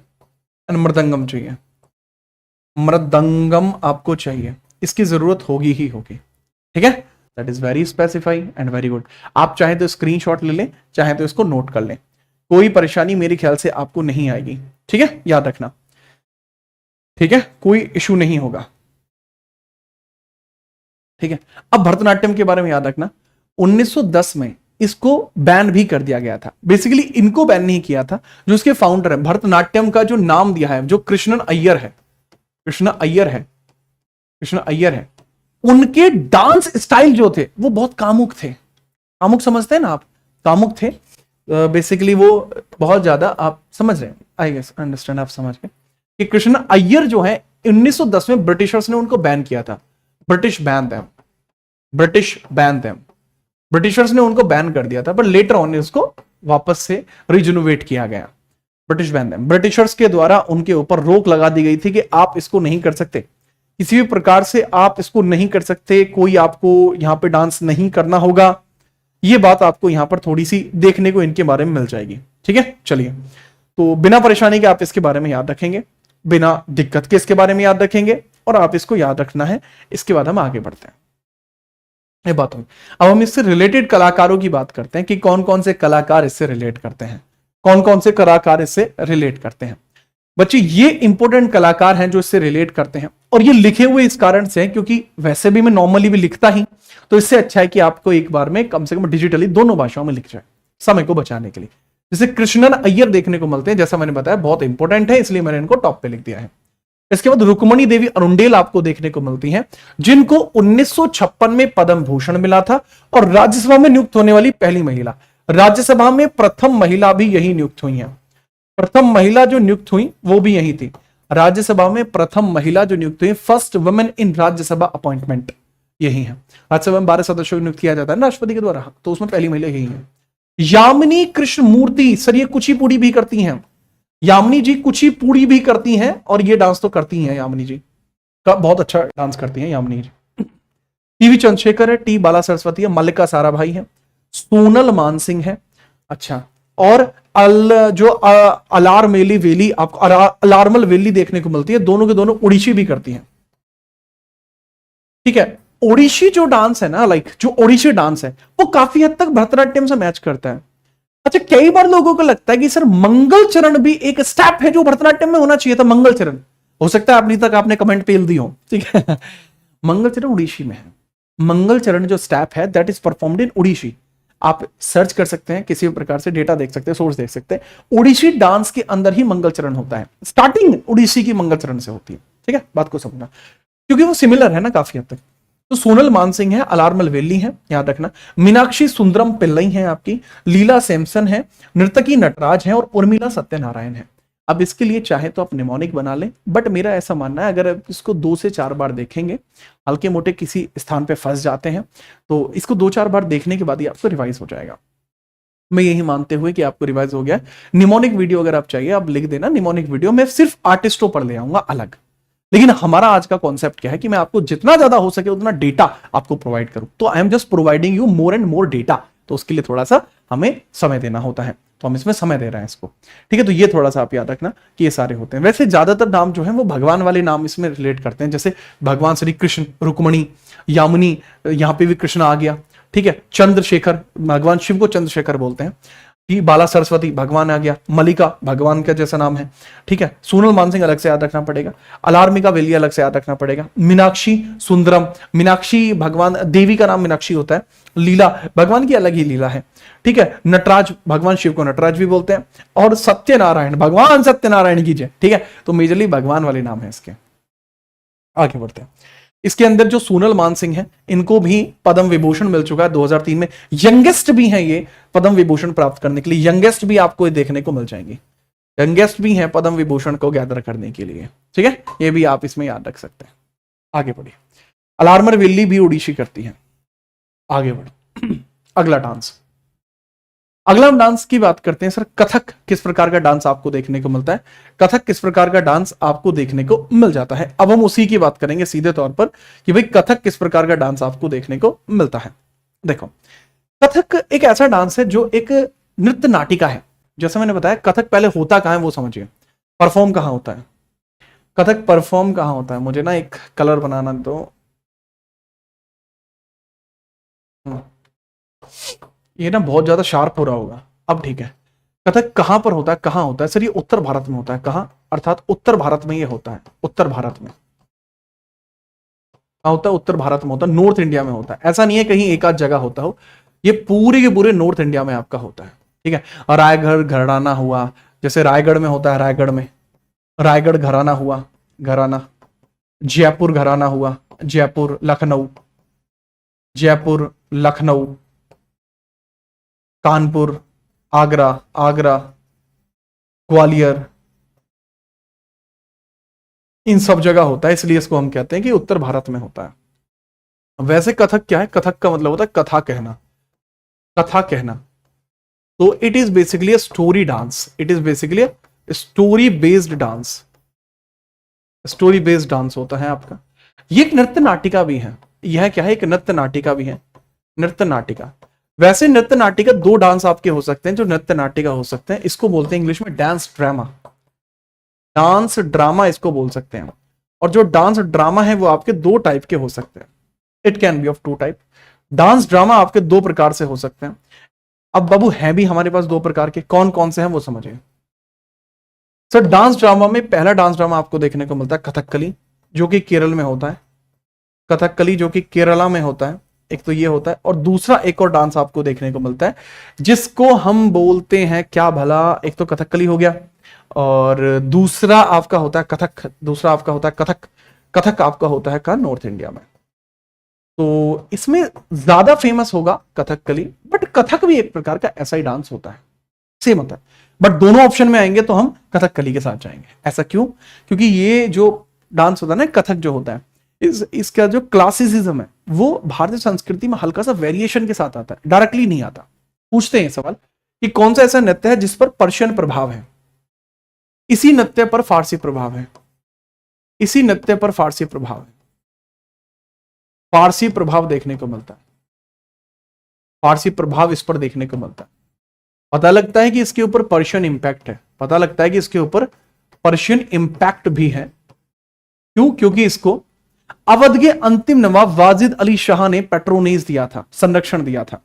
और मृदंगम चाहिए। मृदंगम आपको चाहिए, इसकी जरूरत होगी ही होगी, ठीक है। That is very specify and very good. आप चाहे तो स्क्रीनशॉट ले लें, चाहे तो इसको नोट कर लें, कोई परेशानी मेरे ख्याल से आपको नहीं आएगी, ठीक है, याद रखना, ठीक है, कोई इशू नहीं होगा, ठीक है। अब भरतनाट्यम के बारे में याद रखना, 1910 में इसको बैन भी कर दिया गया था। बेसिकली इनको बैन नहीं किया था, जो इसके फाउंडर है, भरतनाट्यम का जो नाम दिया है, जो कृष्णन अय्यर है, कृष्ण अय्यर है, कृष्ण अय्यर है, उनके डांस स्टाइल जो थे वो बहुत कामुक थे। कामुक समझते हैं ना आप? कामुक थे बेसिकली, वो बहुत ज्यादा, आप समझ रहे हैं, आई गेस अंडरस्टैंड, आप समझ गए कि कृष्ण अय्यर जो है 1910 में ब्रिटिशर्स ने उनको बैन किया था। British ban them, British ban them, Britishers ने उनको बैन कर दिया था, पर लेटर ऑन इसको वापस से रिजनोवेट किया गया। ब्रिटिश बैन देम, ब्रिटिशर्स के द्वारा उनके ऊपर रोक लगा दी गई थी कि आप इसको नहीं कर सकते, किसी भी प्रकार से आप इसको नहीं कर सकते, कोई आपको यहां पे डांस नहीं करना होगा। ये बात आपको यहां पर थोड़ी सी देखने को इनके बारे में मिल जाएगी, ठीक है। चलिए, तो बिना परेशानी के आप इसके बारे में याद रखेंगे, बिना दिक्कत के इसके बारे में याद रखेंगे, और आप इसको याद रखना है। इसके बाद हम आगे बढ़ते हैं, ये बात होगी। अब हम इससे रिलेटेड कलाकारों की बात करते हैं कि कौन कौन से कलाकार इससे रिलेट करते हैं, कौन कौन से कलाकार इससे रिलेट करते हैं। बच्चे, ये इंपॉर्टेंट कलाकार हैं जो इससे रिलेट करते हैं, और ये लिखे हुए इस कारण से हैं क्योंकि वैसे भी मैं नॉर्मली भी लिखता ही, तो इससे अच्छा है कि आपको एक बार में कम से कम डिजिटली दोनों भाषाओं में लिख जाए, समय को बचाने के लिए। जैसे कृष्णन अय्यर देखने को मिलते हैं, जैसा मैंने बताया बहुत इंपॉर्टेंट है, इसलिए मैंने इनको टॉप पे लिख दिया है। इसके बाद रुक्मणी देवी अरुंडेल आपको देखने को मिलती हैं, जिनको 1956 में पद्म भूषण मिला था, और राज्यसभा में नियुक्त होने वाली पहली महिला, राज्यसभा में प्रथम महिला भी यही नियुक्त हुई हैं। प्रथम महिला जो नियुक्त हुई वो भी यही थी, राज्यसभा में प्रथम महिला जो नियुक्त हुई, first women in Rajya Sabha appointment यही है। राज्यसभा में 12 सदस्यों को नियुक्त किया जाता है राष्ट्रपति के द्वारा, तो उसमें पहली महिला यही है। यामिनी कृष्णमूर्ति, सर ये कुचिपुड़ी भी करती हैं, यामिनी जी कुचिपुड़ी भी करती हैं, और ये डांस तो करती हैं, यामिनी जी का बहुत अच्छा डांस करती हैं यामिनी जी। टीवी चंद्रशेखर है, टी बाला सरस्वती है, मल्लिका साराभाई है, सोनल मानसिंह है, अच्छा, और जो अलारमेली वेली, आपको अलार्मल वेली देखने को मिलती है, दोनों के दोनों ओडिशी भी करती हैं, ठीक है। ओडिशी जो डांस है ना, जो ओडिशी डांस है वो काफी हद तक भरतनाट्यम से मैच करता है। अच्छा, कई बार लोगों को लगता है कि सर मंगल चरण भी एक स्टेप है जो भरतनाट्यम में होना चाहिए था, मंगल चरण, हो सकता है अभी तक आपने कमेंट पेल दी हो, ठीक है। मंगल चरण उड़ीसी में है, मंगल चरण जो स्टेप है that is performed in Odissi. आप सर्च कर सकते हैं, किसी भी प्रकार से डेटा देख सकते हैं, सोर्स देख सकते हैं, उड़ीसी डांस के अंदर ही मंगल चरण होता है, स्टार्टिंग उड़ीसी की मंगल चरण से होती है, ठीक है, बात को समझना, क्योंकि वो सिमिलर है ना काफी हद तक। तो सोनल मानसिंह है, अलार्मल वेली है, याद रखना। मीनाक्षी सुंदरम पिल्लई है आपकी, लीला सैमसन है, नर्तकी नटराज है, और उर्मिला सत्यनारायण है। अब इसके लिए चाहे तो आप निमोनिक बना लें, बट मेरा ऐसा मानना है अगर आप इसको 2 से 4 बार देखेंगे, हल्के मोटे किसी स्थान पे फंस जाते हैं, तो इसको 2-4 बार देखने के बाद ही आपको रिवाइज हो जाएगा। मैं यही मानते हुए कि आपको रिवाइज हो गया। निमोनिक वीडियो अगर आप चाहिए आप लिख देना, निमोनिक वीडियो मैं सिर्फ आर्टिस्टों पर ले आऊंगा अलग। लेकिन हमारा आज का कॉन्सेप्ट क्या है कि मैं आपको जितना ज्यादा हो सके उतना डेटा आपको प्रोवाइड करूं, तो I am just providing you more and more data. तो उसके लिए थोड़ा सा हमें समय देना होता है, तो हम इसमें समय दे रहे हैं इसको, ठीक है। तो ये थोड़ा सा आप याद रखना कि ये सारे होते हैं। वैसे ज्यादातर नाम जो है वो भगवान वाले नाम इसमें रिलेट करते हैं, जैसे भगवान श्री कृष्ण, रुक्मणी, यामिनी, यहाँ पे भी कृष्ण आ गया, ठीक है। चंद्रशेखर, भगवान शिव को चंद्रशेखर बोलते हैं। बाला सरस्वती, भगवान आ गया। मल्लिका, भगवान का जैसा नाम है, ठीक है। सोनल मानसिंह अलग से याद रखना पड़ेगा, अलार्मिका वेली अलग से याद रखना पड़ेगा। मीनाक्षी सुंदरम, मीनाक्षी भगवान, देवी का नाम मीनाक्षी होता है। लीला, भगवान की अलग ही लीला है, ठीक है। नटराज, भगवान शिव को नटराज भी बोलते हैं। और सत्यनारायण, भगवान सत्यनारायण की जय, ठीक है। तो मेजरली भगवान वाले नाम है इसके। आगे बढ़ते हैं। इसके अंदर जो सोनल मानसिंह है, इनको भी पद्म विभूषण मिल चुका है 2003 में। यंगेस्ट भी हैं ये पद्म विभूषण प्राप्त करने के लिए, यंगेस्ट भी आपको देखने को मिल जाएंगे, यंगेस्ट भी हैं पद्म विभूषण को गैदर करने के लिए, ठीक है। ये भी आप इसमें याद रख सकते हैं। आगे बढ़िए। अलार्मर विल्ली भी ओडिशी करती है। आगे बढ़ो। अगला डांस, अगला डांस की बात करते हैं सर। कथक किस प्रकार का डांस आपको देखने को मिलता है? कथक किस प्रकार का डांस आपको देखने को मिल जाता है? अब हम उसी की बात करेंगे सीधे तौर पर कि भाई कथक किस प्रकार का डांस आपको देखने को मिलता है। देखो, कथक एक ऐसा डांस है जो एक नृत्य नाटिका है। जैसे मैंने बताया, कथक पहले होता कहां है वो समझिए, परफॉर्म कहां होता है। कथक परफॉर्म कहां होता है? मुझे ना एक कलर बनाना दो। ये ना बहुत ज्यादा शार्प हो रहा होगा, अब ठीक है। कथक कहां पर होता है, कहां होता है सर? ये उत्तर भारत में होता है। कहां? अर्थात उत्तर भारत में ये होता है। उत्तर भारत में कहां होता है? उत्तर भारत में होता है, नॉर्थ इंडिया में होता है। ऐसा नहीं है कहीं एक आध जगह होता हो, ये पूरे के पूरे नॉर्थ इंडिया में आपका होता है। ठीक है। और रायगढ़ घराना हुआ, जैसे रायगढ़ में होता है, रायगढ़ में रायगढ़ घराना हुआ, घराना। जयपुर घराना हुआ, जयपुर। लखनऊ, जयपुर लखनऊ। कानपुर, आगरा, आगरा, ग्वालियर, इन सब जगह होता है, इसलिए इसको हम कहते हैं कि उत्तर भारत में होता है। वैसे कथक क्या है? कथक का मतलब होता है कथा कहना, कथा कहना। तो it is basically a story dance, it is basically story based dance, story based dance होता है आपका। ये एक नृत्य नाटिका भी है। यह क्या है? एक नृत्य नाटिका भी है, नृत्य नाटिका। वैसे नृत्य नाटिका दो डांस आपके हो सकते हैं जो नृत्य नाटिका हो सकते हैं, इसको बोलते हैं इंग्लिश में डांस ड्रामा, डांस ड्रामा इसको बोल सकते हैं। और जो डांस ड्रामा है वो आपके दो टाइप के हो सकते हैं, it can be of two type. Dance drama आपके दो प्रकार से हो सकते हैं। अब बाबू है भी हमारे पास दो प्रकार के, कौन कौन से हैं वो समझिए। सर डांस ड्रामा में पहला डांस ड्रामा आपको देखने को मिलता है कथकली, जो कि केरल में होता है। कथकली जो कि केरला में होता है, एक तो ये होता है। और दूसरा एक और डांस आपको देखने को मिलता है जिसको हम बोलते हैं क्या भला, एक तो कथकली हो गया और दूसरा आपका होता है कथक, दूसरा आपका होता है कथक। कथक आपका होता है कहाँ? नॉर्थ इंडिया में। तो इसमें ज्यादा फेमस होगा कथकली, बट कथक भी एक प्रकार का ऐसा ही डांस होता है, सेम होता है। बट दोनों ऑप्शन में आएंगे तो हम कथकली के साथ जाएंगे। ऐसा क्यों? क्योंकि ये जो डांस होता है ना, कथक जो होता है, इसका जो क्लासिसिज्म है वो भारतीय संस्कृति में हल्का सा वेरिएशन के साथ आता है, डायरेक्टली नहीं आता। पूछते हैं सवाल कि कौन सा ऐसा नृत्य है जिस पर पर्शियन प्रभाव है? इसी नृत्य पर फारसी प्रभाव है, इसी नृत्य पर फारसी प्रभाव है, फारसी प्रभाव देखने को मिलता है, फारसी प्रभाव इस पर देखने को मिलता है। पता लगता है कि इसके ऊपर पर्शियन इंपैक्ट है, पता लगता है कि इसके ऊपर पर्शियन इंपैक्ट भी है। क्यों? क्योंकि इसको अवध के अंतिम नवाब वाजिद अली शाह ने पेट्रोनेज दिया था, संरक्षण दिया था।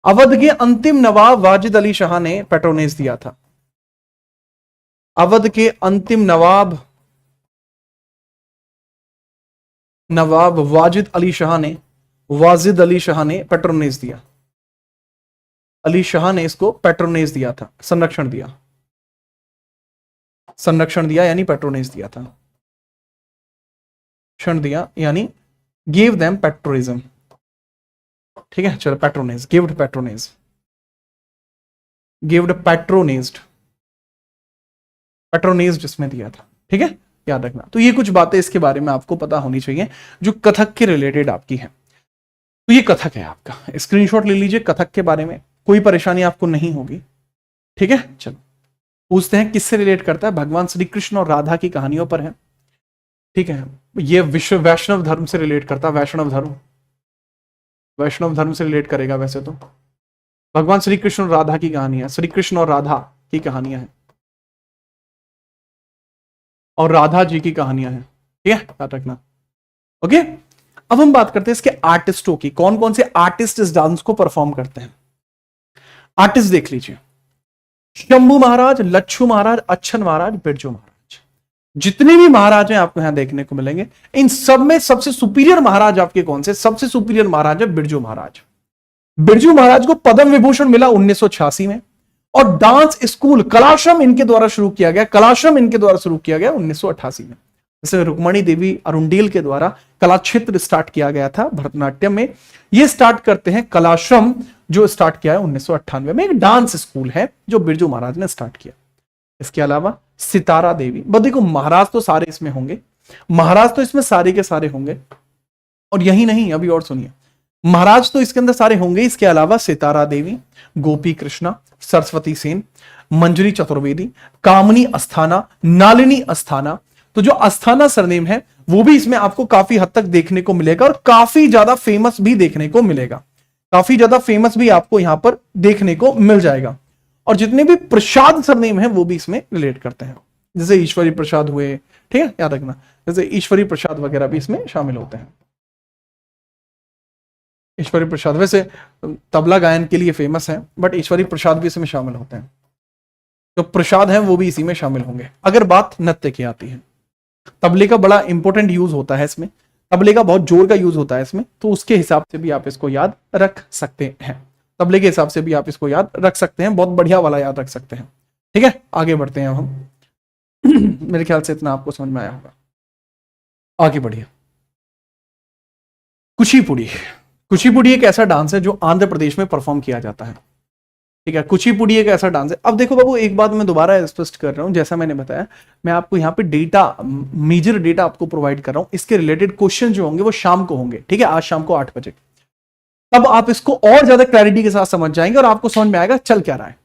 अवध के अंतिम नवाब वाजिद अली शाह ने पेट्रोनेज दिया था। अवध के अंतिम नवाब वाजिद अली शाह ने पेट्रोनेज दिया। अली शाह ने इसको पेट्रोनेज दिया था, संरक्षण दिया, संरक्षण दिया यानी पेट्रोनेज दिया था, क्षण दिया यानी गिव देम पेट्रोनिज्म। ठीक है, चलो पेट्रोनेज, गिव्ड पेट्रोनेज, गिव्ड पेट्रोनेज्ड, पेट्रोनेज जिसमें दिया था। ठीक है, याद रखना। तो ये कुछ बातें इसके बारे में आपको पता होनी चाहिए जो कथक के रिलेटेड आपकी है। तो ये कथक है आपका, स्क्रीनशॉट ले लीजिए कथक के बारे में, कोई परेशानी आपको नहीं होगी। ठीक है, चलो पूछते हैं किससे रिलेट करता है? भगवान श्री कृष्ण और राधा की कहानियों पर है। ठीक है, ये विश्व वैष्णव धर्म से रिलेट करता है, वैष्णव धर्म, वैष्णव धर्म से रिलेट करेगा। वैसे तो भगवान श्री कृष्ण और राधा की कहानियां, श्री कृष्ण और राधा की कहानियां हैं और राधा जी की कहानियां हैं। ठीक है, याद रखना। ओके, अब हम बात करते हैं इसके आर्टिस्टों की, कौन कौन से आर्टिस्ट इस डांस को परफॉर्म करते हैं। आर्टिस्ट देख लीजिए, शंभू महाराज, लच्छू महाराज, अच्छन महाराज, बिरजू महाराज। जितने भी महाराज हैं आपको यहां देखने को मिलेंगे, इन सब में सबसे सुपीरियर महाराज आपके कौन से? सबसे सुपीरियर महाराज है बिरजू महाराज। बिरजू महाराज को पद्म विभूषण मिला 1986 में, और डांस स्कूल कलाश्रम इनके द्वारा शुरू किया गया, कलाश्रम इनके द्वारा शुरू किया गया 1988 में। जैसे रुक्मणी देवी अरुंडेल के द्वारा कला क्षेत्र स्टार्ट किया गया था भरतनाट्यम में, ये स्टार्ट करते हैं कलाश्रम, जो स्टार्ट किया है 1998 में। एक डांस स्कूल है जो बिरजू महाराज ने स्टार्ट किया। इसके अलावा सितारा देवी, देखो महाराज तो सारे इसमें होंगे, महाराज तो इसमें सारे के सारे होंगे, और यही नहीं, अभी और सुनिए, महाराज तो इसके अंदर सारे होंगे, इसके अलावा सितारा देवी, गोपी कृष्णा, सरस्वती सेन, मंजरी चतुर्वेदी, कामनी अस्थाना, नालिनी अस्थाना। तो जो अस्थाना सरनेम है वो भी इसमें आपको काफी हद तक देखने को मिलेगा, और काफी ज्यादा फेमस भी देखने को मिलेगा, काफी ज्यादा फेमस भी आपको यहां पर देखने को मिल जाएगा। और जितने भी प्रसाद सरनेम है वो भी इसमें रिलेट करते हैं, जैसे ईश्वरी प्रसाद हुए, ठीक है, याद रखना, जैसे ईश्वरी प्रसाद वगैरह भी इसमें शामिल होते हैं। ईश्वरी प्रसाद वैसे तबला गायन के लिए फेमस है, बट ईश्वरी प्रसाद भी इसमें शामिल होते हैं, तो प्रसाद है वो भी इसी में शामिल होंगे। अगर बात नृत्य की आती है, तबले का बड़ा इंपॉर्टेंट यूज होता है इसमें, तबले का बहुत जोर का यूज होता है इसमें, तो उसके हिसाब से भी आप इसको याद रख सकते हैं, तबले के हिसाब से भी आप इसको याद रख सकते हैं, बहुत बढ़िया वाला याद रख सकते हैं। ठीक है, आगे बढ़ते हैं हम। मेरे ख्याल से इतना आपको समझ में आया होगा, आगे बढ़िए। कुचिपुड़ी, कुचिपुड़ी एक ऐसा डांस है जो आंध्र प्रदेश में परफॉर्म किया जाता है। ठीक है, कुचिपुड़ी एक ऐसा डांस है। अब देखो बाबू, एक बात मैं दोबारा स्पष्ट कर रहा हूं, जैसा मैंने बताया, मैं आपको यहाँ पे डेटा, मेजर डेटा आपको प्रोवाइड कर रहा हूं, इसके रिलेटेड क्वेश्चन जो होंगे वो शाम को होंगे, ठीक है, आज शाम को 8 बजे। तब आप इसको और ज्यादा क्लैरिटी के साथ समझ जाएंगे और आपको समझ में आएगा चल क्या रहा है।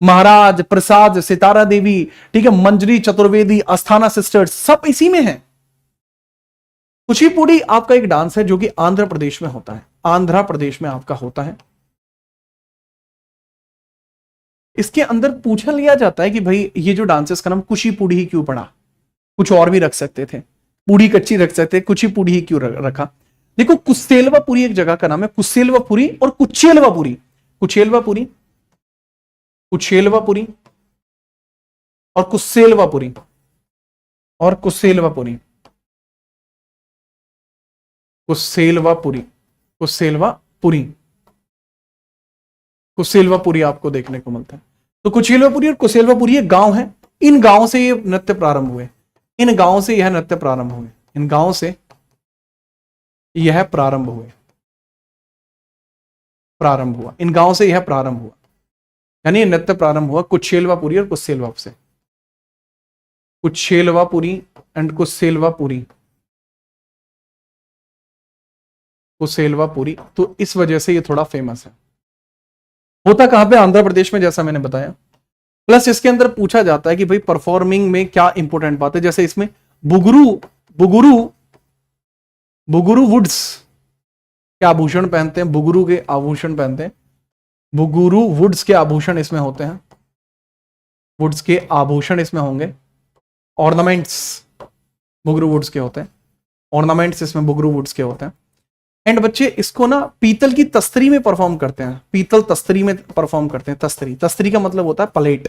महाराज, प्रसाद, सितारा देवी, ठीक है, मंजरी चतुर्वेदी, अस्थाना सिस्टर्स, सब इसी में है। कुचिपुड़ी आपका एक डांस है जो कि आंध्र प्रदेश में होता है, आंध्र प्रदेश में आपका होता है। इसके अंदर पूछा लिया जाता है कि भाई ये जो डांस है इसका नाम कुचिपुड़ी ही क्यों पड़ा, कुछ और भी रख सकते थे, पूड़ी कच्ची रख सकते, कुचिपुड़ी ही क्यों रखा। देखो, कुसेलवापुरी एक जगह का नाम है, कुसेलवापुरी और कुचेलवापुरी, कुचेलवापुरी, कुचेलवापुरी और कुसेलवापुरी और कुसेलवापुरी, कुसेलवापुरी, कुसेलवापुरी, कुसेलवापुरी आपको देखने को मिलता है। तो कुचेलवापुरी और कुसेलवापुरी ये गांव है, इन गांव से ये नृत्य प्रारंभ हुए, इन गांव से यह नृत्य प्रारंभ हुए, इन गांव से यह प्रारंभ हुए, प्रारंभ हुआ, इन गांव से यह प्रारंभ हुआ, यानी नृत्य प्रारंभ हुआ कुचेलवापुरी और कुसेलवा से, कुचेलवापुरी एंड कुसेलवापुरी, कुसेलवापुरी। तो इस वजह से ये थोड़ा फेमस है। होता कहां पे, आंध्र प्रदेश में, जैसा मैंने बताया। प्लस इसके अंदर पूछा जाता है कि भाई परफॉर्मिंग में क्या इंपॉर्टेंट बात है, जैसे इसमें बुगरू, बुगरू, बुगरू वुड्स के आभूषण पहनते हैं, बुगरू के आभूषण पहनते हैं, बुगरू वुड्स के आभूषण इसमें होते हैं, वुड्स के आभूषण इसमें होंगे, ऑर्नामेंट्स बुगरू वुड्स के होते हैं, ऑर्नामेंट्स इसमें बुगरू वुड्स के होते हैं। एंड बच्चे इसको ना पीतल की तस्तरी में परफॉर्म करते हैं, पीतल तस्तरी में परफॉर्म करते हैं। तस्तरी, तस्तरी का मतलब होता है प्लेट,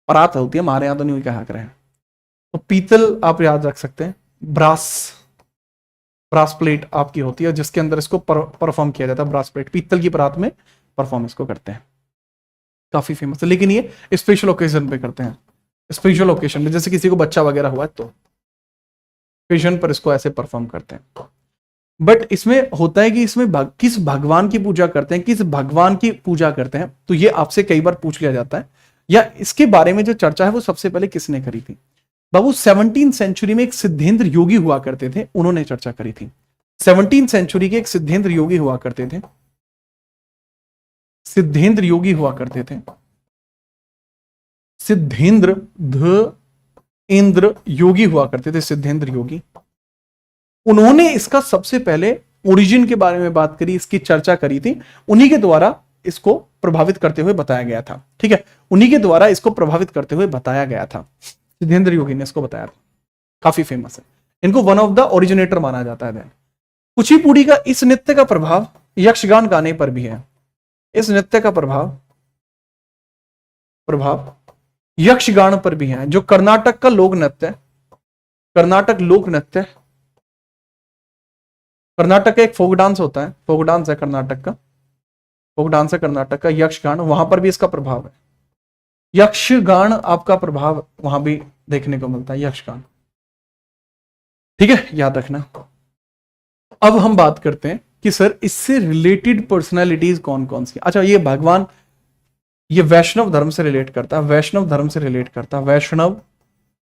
परात होती है, हमारे यहाँ तो नहीं कहा करें, तो पीतल आप याद रख सकते हैं, ब्रास, ब्रास प्लेट आपकी होती है जिसके अंदर इसको परफॉर्म किया जाता है, ब्रास प्लेट, पीतल की परात में परफॉर्म इसको करते हैं, काफी फेमस है। लेकिन ये स्पेशल ओकेजन पे करते हैं, स्पेशल ओकेजन में, जैसे किसी को बच्चा वगैरह हुआ है तो ओकेजन पर इसको ऐसे परफॉर्म करते हैं। बट इसमें होता है कि इसमें किस भगवान की पूजा करते हैं, किस भगवान की पूजा करते हैं, तो ये आपसे कई बार पूछ लिया जाता है, या इसके बारे में जो चर्चा है वो सबसे पहले किसने करी थी बाबू। 17वीं सेंचुरी में एक सिद्धेंद्र योगी हुआ करते थे, उन्होंने चर्चा करी थी। 17वीं सेंचुरी के एक सिद्धेंद्र योगी हुआ करते थे, सिद्धेंद्र योगी हुआ करते थे, सिद्धेंद्र ध इंद्र योगी हुआ करते थे, सिद्धेंद्र योगी। उन्होंने इसका सबसे पहले ओरिजिन के बारे में बात करी, इसकी चर्चा करी थी, उन्हीं के द्वारा इसको प्रभावित करते हुए बताया गया था। ठीक है, उन्हीं के द्वारा इसको प्रभावित करते हुए बताया गया था, सिद्धेंद्र योगी ने इसको बताया था, काफी फेमस है, इनको वन ऑफ द ओरिजिनेटर माना जाता है। कुचिपुड़ी का इस नृत्य का प्रभाव यक्षगान गाने पर भी है, इस नृत्य का प्रभाव यक्षगान पर भी है, जो कर्नाटक का लोक नृत्य, कर्नाटक लोक नृत्य, कर्नाटक का एक फोक डांस होता है, फोक डांस है कर्नाटक का, फोक डांस है कर्नाटक का, यक्षगान, वहां पर भी इसका प्रभाव है, यक्षगान आपका प्रभाव वहां भी देखने को मिलता है, यक्षगान। ठीक है, याद रखना। अब हम बात करते हैं कि सर इससे रिलेटेड पर्सनालिटीज कौन कौन सी। अच्छा, ये भगवान, ये वैष्णव धर्म से रिलेट करता है, वैष्णव धर्म से रिलेट करता है, वैष्णव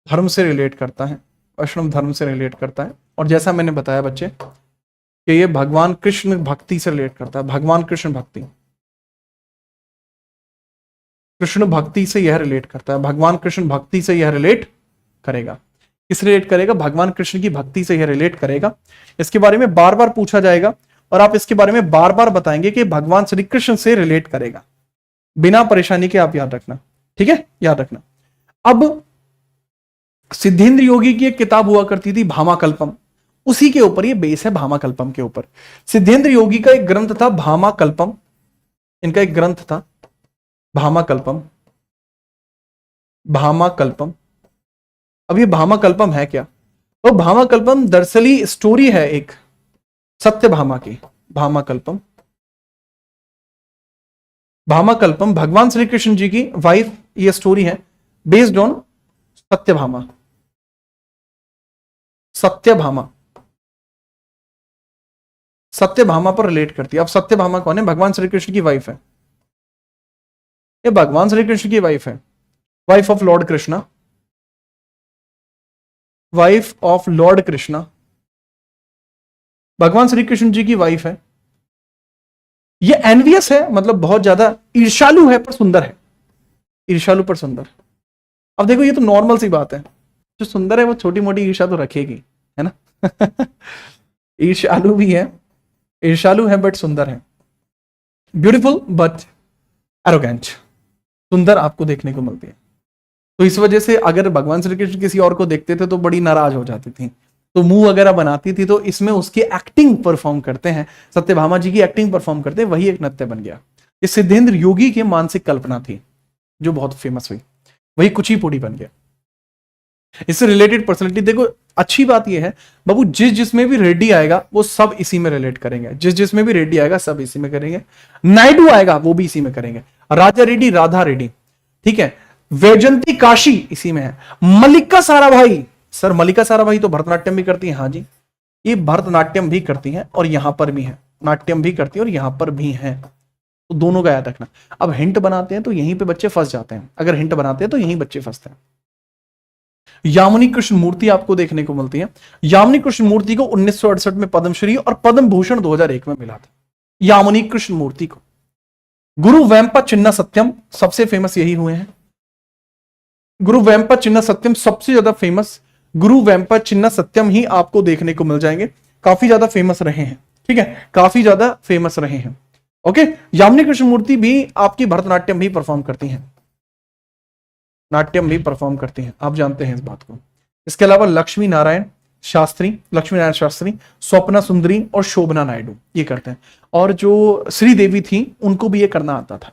धर्म से रिलेट करता है, वैष्णव धर्म से रिलेट करता है। और जैसा मैंने बताया बच्चे कि ये भगवान कृष्ण भक्ति से रिलेट करता है, भगवान कृष्ण भक्ति, कृष्ण भक्ति से यह रिलेट करता है, भगवान कृष्ण भक्ति से यह रिलेट करेगा। किस रिलेट करेगा? भगवान कृष्ण की भक्ति से यह रिलेट करेगा। इसके बारे में बार बार पूछा जाएगा और आप इसके बारे में बार बार बताएंगे कि भगवान श्री कृष्ण से रिलेट करेगा, बिना परेशानी के। आप याद रखना, ठीक है, याद रखना। अब सिद्धेंद्र योगी की एक किताब हुआ करती थी भामाकल्पम, उसी के ऊपर ये बेस है, भामाकल्पम के ऊपर। सिद्धेंद्र योगी का एक ग्रंथ था भामाकल्पम, इनका एक ग्रंथ था भामाकल्पम, भामाकल्पम। अब ये भामाकल्पम है क्या? तो भामाकल्पम दरअसली स्टोरी है एक सत्यभामा की। भामाकल्पम, भामाकल्पम भगवान श्री कृष्ण जी की वाइफ, ये स्टोरी है बेस्ड ऑन सत्यभामा, सत्यभामा, सत्यभामा पर रिलेट करती है। अब सत्यभामा कौन है? भगवान श्री कृष्ण की वाइफ है, ये भगवान श्री कृष्ण की वाइफ है, wife of Lord Krishna, wife of Lord Krishna, भगवान श्री कृष्ण जी की वाइफ है। ये एनवियस है, मतलब बहुत ज्यादा ईर्ष्यालु है पर सुंदर है, ईर्ष्यालु पर सुंदर। अब देखो ये तो नॉर्मल सी बात है, जो सुंदर है वो छोटी मोटी ईर्ष्या तो रखेगी, है ना। ईर्ष्यालु भी है, ईर्ष्यालु है बट सुंदर है, ब्यूटीफुल बट एरोगेंट, सुंदर आपको देखने को मिलती है। तो इस वजह से अगर भगवान श्री कृष्ण किसी और को देखते थे तो बड़ी नाराज हो जाती थी, तो मुंह वगैरह बनाती थी। तो इसमें उसकी एक्टिंग परफॉर्म करते हैं, सत्यभामा जी की एक्टिंग परफॉर्म करते हैं, वही एक नृत्य बन गया। ये सिद्धेंद्र योगी की मानसिक कल्पना थी जो बहुत फेमस हुई, वही कुचिपुड़ी बन गया। इससे रिलेटेड पर्सनैलिटी देखो, अच्छी बात यह है बाबू, जिस जिसमें भी रेड्डी आएगा वो सब इसी में रिलेट करेंगे, जिस जिसमें भी रेड्डी आएगा सब इसी में करेंगे। नायडू आएगा वो भी इसी में करेंगे, राजा रेड्डी, राधा रेड्डी, ठीक है, वैजंती काशी इसी में है, मल्लिका साराभाई, सर मल्लिका साराभाई तो भरतनाट्यम भी करती है। हाँ जी, ये भरतनाट्यम भी करती हैं और यहां पर भी है, नाट्यम भी करती है और यहां पर भी है, तो दोनों का याद रखना। अब हिंट बनाते हैं तो यहीं पे बच्चे फंस जाते हैं, अगर हिंट बनाते हैं तो यहीं बच्चे फंसते हैं। यामिनी कृष्ण मूर्ति आपको देखने को मिलती है। यामिनी कृष्ण मूर्ति को 1968 में पद्मश्री और पद्म भूषण 2001 में मिला था, यामिनी कृष्ण मूर्ति को। गुरु वेम्पा चिन्ना सत्यम सबसे फेमस यही हुए हैं, गुरु वेम्पा चिन्ना सत्यम सबसे ज्यादा फेमस, गुरु वेम्पा चिन्ना सत्यम ही आपको देखने को मिल जाएंगे, काफी ज्यादा फेमस रहे हैं, ठीक है, काफी ज्यादा फेमस रहे हैं। ओके, यामिनी कृष्ण मूर्ति भी आपकी भरतनाट्यम भी परफॉर्म करती हैं, नाट्यम भी परफॉर्म करती हैं, आप जानते हैं इस बात को। इसके अलावा लक्ष्मी नारायण शास्त्री, लक्ष्मी नारायण शास्त्री, स्वप्ना सुंदरी और शोभना नायडू ये करते हैं। और जो श्रीदेवी थी उनको भी ये करना आता था।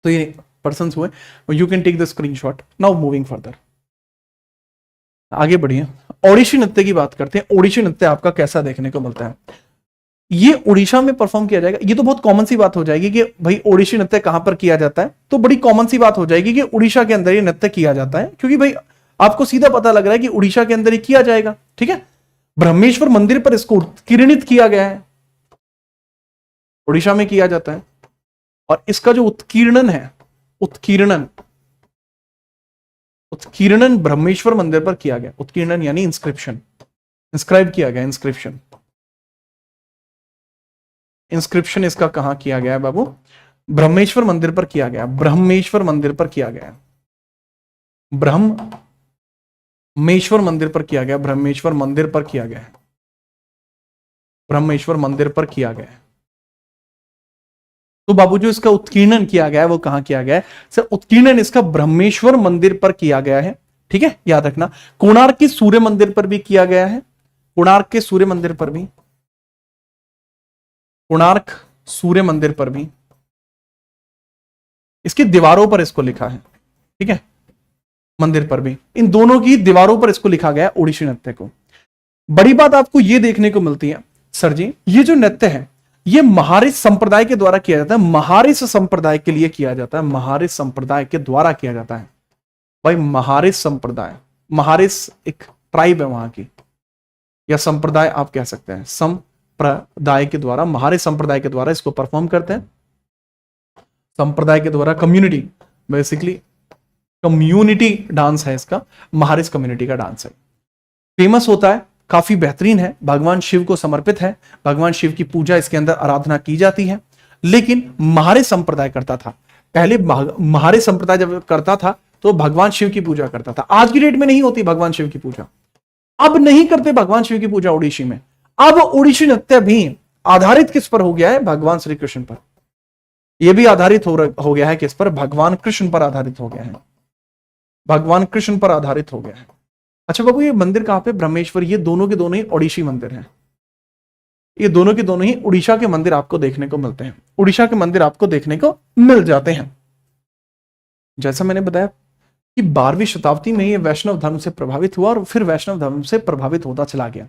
तो ये पर्सन हुए, you can take the screenshot. Now moving further, आगे बढ़िए, ओडिसी नृत्य की बात करते हैं। ओडिसी नृत्य आपका कैसा देखने को मिलता है? ये उड़ीसा में परफॉर्म किया जाएगा। ये तो बहुत कॉमन सी बात हो जाएगी कि भाई ओडिसी नृत्य कहां पर किया जाता है, तो बड़ी कॉमन सी बात हो जाएगी कि उड़ीसा के अंदर ये नृत्य किया जाता है, क्योंकि भाई आपको सीधा पता लग रहा है कि उड़ीसा के अंदर ये किया जाएगा, ठीक है। ब्रह्मेश्वर मंदिर पर इसको उत्कीर्णित किया गया है, उड़ीसा में किया जाता है। और इसका जो उत्कीर्णन है, उत्कीर्णन, उत्कीर्णन ब्रह्मेश्वर मंदिर पर किया गया। उत्कीर्णन यानी इंस्क्रिप्शन, इंस्क्राइब किया गया, इंस्क्रिप्शन। इंस्क्रिप्शन इसका कहां किया गया है बाबू? ब्रह्मेश्वर मंदिर पर किया गया, ब्रह्मेश्वर मंदिर पर किया गया, ब्रह्मेश्वर मंदिर पर किया गया, ब्रह्मेश्वर मंदिर पर किया गया, ब्रह्मेश्वर मंदिर पर किया गया। तो बाबू जो इसका उत्कीर्णन किया गया है वो कहां किया गया है? सर उत्कीर्णन इसका ब्रह्मेश्वर मंदिर पर किया गया है, ठीक है, याद रखना। कोणार्क के सूर्य मंदिर पर भी किया गया है, कोणार्क के सूर्य मंदिर पर भी, कोणार्क सूर्य मंदिर पर भी, इसकी दीवारों पर इसको लिखा है, ठीक है, मंदिर पर भी, इन दोनों की दीवारों पर इसको लिखा गया ओडिसी नृत्य को। बड़ी बात आपको यह देखने को मिलती है सर जी, ये जो नृत्य है ये महारिष संप्रदाय के द्वारा किया जाता है, महारिष संप्रदाय के लिए किया जाता है, महारिष संप्रदाय के द्वारा किया जाता है। भाई महारिष संप्रदाय, महारिष एक ट्राइब है वहां की, या संप्रदाय आप कह सकते हैं, संप्रदाय के द्वारा, महारिष संप्रदाय के द्वारा इसको परफॉर्म करते हैं, संप्रदाय के द्वारा, कम्युनिटी, बेसिकली कम्युनिटी डांस है इसका, महारिष कम्युनिटी का डांस है। फेमस होता है, काफी बेहतरीन है, भगवान शिव को समर्पित है, भगवान शिव की पूजा इसके अंदर आराधना की जाती है। लेकिन महारे संप्रदाय करता था, पहले महारे संप्रदाय जब करता था तो भगवान शिव की पूजा करता था। आज की डेट में नहीं होती भगवान शिव की पूजा, अब नहीं करते भगवान शिव की पूजा ओडिशी में। अब ओडिशी नृत्य भी आधारित किस पर हो गया है? भगवान श्री कृष्ण पर। यह भी आधारित हो गया है किस पर? भगवान कृष्ण पर आधारित हो गया है, भगवान कृष्ण पर आधारित हो गया है। अच्छा बाबू, ये मंदिर कहां पे? ब्रह्मेश्वर। ये दोनों के दोनों ही ओडिशी मंदिर हैं, ये दोनों के दोनों ही उड़ीसा के मंदिर आपको देखने को मिलते हैं, उड़ीसा के मंदिर आपको देखने को मिल जाते हैं। जैसा मैंने बताया कि 12वीं शताब्दी में ये वैष्णव धर्म से प्रभावित हुआ और फिर वैष्णव धर्म से प्रभावित होता चला गया।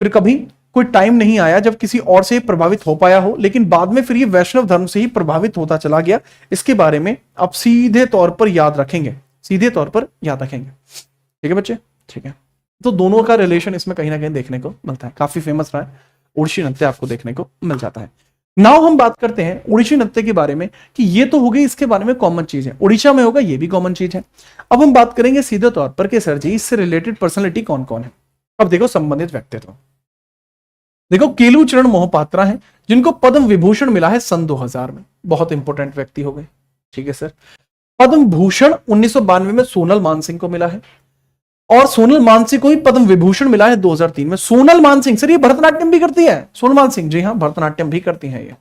फिर कभी कोई टाइम नहीं आया जब किसी और से प्रभावित हो पाया हो, लेकिन बाद में फिर ये वैष्णव धर्म से ही प्रभावित होता चला गया। इसके बारे में आप सीधे तौर पर याद रखेंगे, सीधे तौर पर याद रखेंगे। ठीक है बच्चे, ठीक है। तो दोनों का रिलेशन इसमें कहीं ना कहीं देखने को मिलता है, काफी फेमस रहा है। ओडिशी नृत्य आपको देखने को मिल जाता है। नाउ हम बात करते हैं ओडिशी नृत्य के बारे में कि ये तो हो गई इसके बारे में कॉमन चीज है, उड़ीसा में होगा, ये भी कॉमन चीज है। अब हम बात करेंगे सीधे तौर पर कि सर जी इससे रिलेटेड पर्सनैलिटी कौन कौन है। अब देखो संबंधित व्यक्तित्व, देखो केलू चरण मोहपात्रा है जिनको पद्म विभूषण मिला है सन 2000 में, बहुत इंपॉर्टेंट व्यक्ति हो गए। ठीक है सर। पद्म भूषण 1992 में सोनल मानसिंह को मिला है और सोनल मानसिंह को ही पद्म विभूषण मिला है 2003 में। सोनल मानसिंह सर ये भरतनाट्यम भी करती है, सोनल मानसिंह, जी हाँ भरतनाट्यम भी करती हैं ये,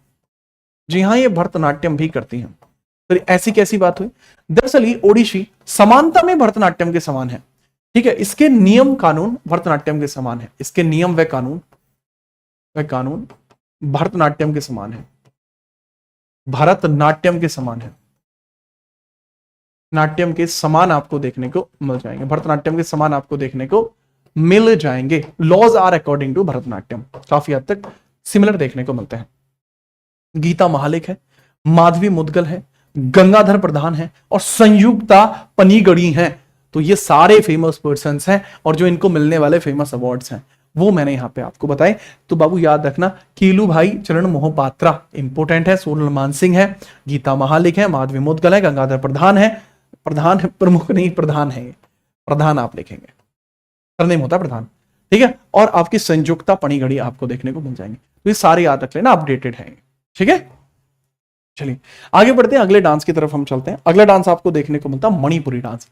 जी हाँ ये भरतनाट्यम भी करती हैं। तो ऐसी कैसी बात हुई? दरअसल ये ओडिशी समानता में भरतनाट्यम के समान है। ठीक है, इसके नियम कानून भरतनाट्यम के समान है, इसके नियम व कानून भरतनाट्यम के समान है, भरतनाट्यम के समान है, नाट्यम के समान आपको देखने को मिल जाएंगे, भरतनाट्यम के समान आपको देखने को मिल जाएंगे। Laws are according to Bharatanatyam, काफी हद तक सिमिलर देखने को मिलते हैं। गीता महालिक है, माधवी मुदगल है, गंगाधर प्रधान है और संयुक्ता पनीगड़ी हैं। तो ये सारे फेमस पर्संस हैं और जो इनको मिलने वाले फेमस अवार्ड्स हैं वो मैंने यहां पे आपको बताए। तो बाबू याद रखना, केलू भाई चरण मोहपात्रा इंपोर्टेंट है, सोनल मानसिंह है, गीता महालिक है, माधवी मुदगल है, गंगाधर प्रधान है, प्रधान है, प्रमुख नहीं प्रधान है, प्रधान आप लिखेंगे, सरनेम होता है प्रधान। ठीक है, और आपकी संयुक्ता पनीगड़ी आपको देखने को मिल जाएंगे। तो ये सारे याद रख लेना, अपडेटेड है। ठीक है, चलिए आगे बढ़ते हैं, अगले डांस की तरफ हम चलते हैं। अगला डांस आपको देखने को मिलता है मणिपुरी डांस।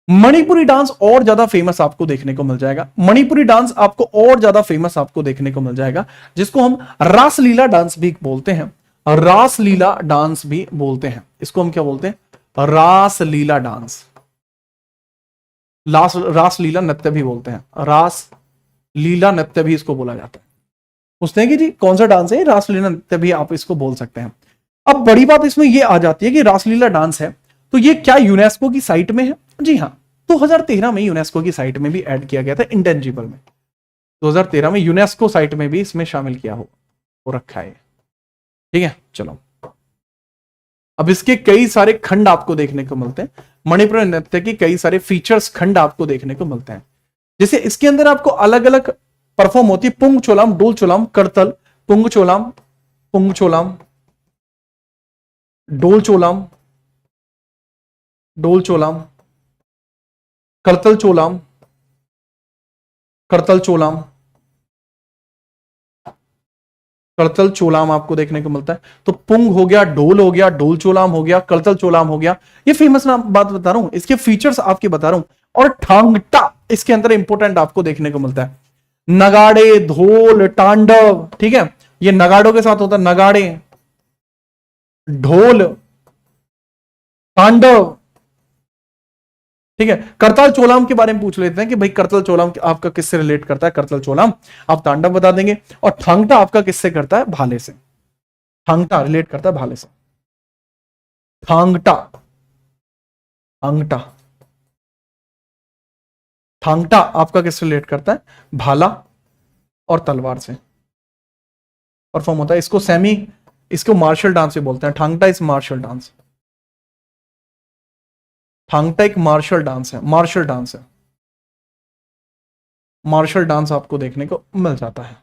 मणिपुरी डांस और ज्यादा फेमस आपको देखने को मिल जाएगा, मणिपुरी डांस आपको और ज्यादा फेमस आपको देखने को मिल जाएगा, जिसको हम रासलीला डांस भी बोलते हैं, रासलीला डांस भी बोलते हैं। इसको हम क्या बोलते हैं? रासलीला डांस, रासलीला नृत्य भी बोलते हैं, रासलीला नृत्य भी इसको बोला जाता है। पूछते हैं कि जी कौन सा डांस है? रासलीला नृत्य भी आप इसको बोल सकते हैं। अब बड़ी बात इसमें यह आ जाती है कि रासलीला डांस है तो ये क्या यूनेस्को की साइट में है? जी हाँ, 2013 में यूनेस्को की साइट में भी ऐड किया गया था, इंटेंजिबल में 2013 में यूनेस्को साइट में भी इसमें शामिल किया हो रखा है। ठीक है, चलो अब इसके कई सारे खंड आपको देखने को मिलते हैं, मणिपुरी नृत्य के कई सारे फीचर्स खंड आपको देखने को मिलते हैं। जैसे इसके अंदर आपको अलग अलग परफॉर्म होती है, पुंग चोलाम, डोल चोलाम, करतल, पुंग चोलाम, डोल चोलाम, डोल चोलाम, करतल चोलाम, करतल चोलाम, करतल चोलाम आपको देखने को मिलता है। तो पुंग हो गया, डोल हो गया, डोल चोलाम हो गया, करतल चोलाम हो गया। ये फेमस नाम बात बता रहा हूं, इसके फीचर्स आपके बता रहा हूं। और ठांगटा इसके अंदर इंपोर्टेंट आपको देखने को मिलता है, नगाड़े, ढोल, तांडव। ठीक है, ये नगाड़ों के साथ होता है, नगाड़े, ढोल, तांडव। ठीक है, करताल चोलाम के बारे में पूछ लेते हैं कि भाई करतल चोलाम आपका किससे रिलेट करता है? करतल चोलाम आप तांडव बता देंगे। और थांगटा आपका किससे करता है? भाले से। थांगटा रिलेट करता है भाले से, थांगटा, थांगटा, थांगटा आपका किससे रिलेट करता है? भाला और तलवार से परफॉर्म होता है। इसको मार्शल डांस भी बोलते हैं। Thangta is martial dance, Thangta एक मार्शल डांस है, मार्शल डांस है, मार्शल डांस आपको देखने को मिल जाता है।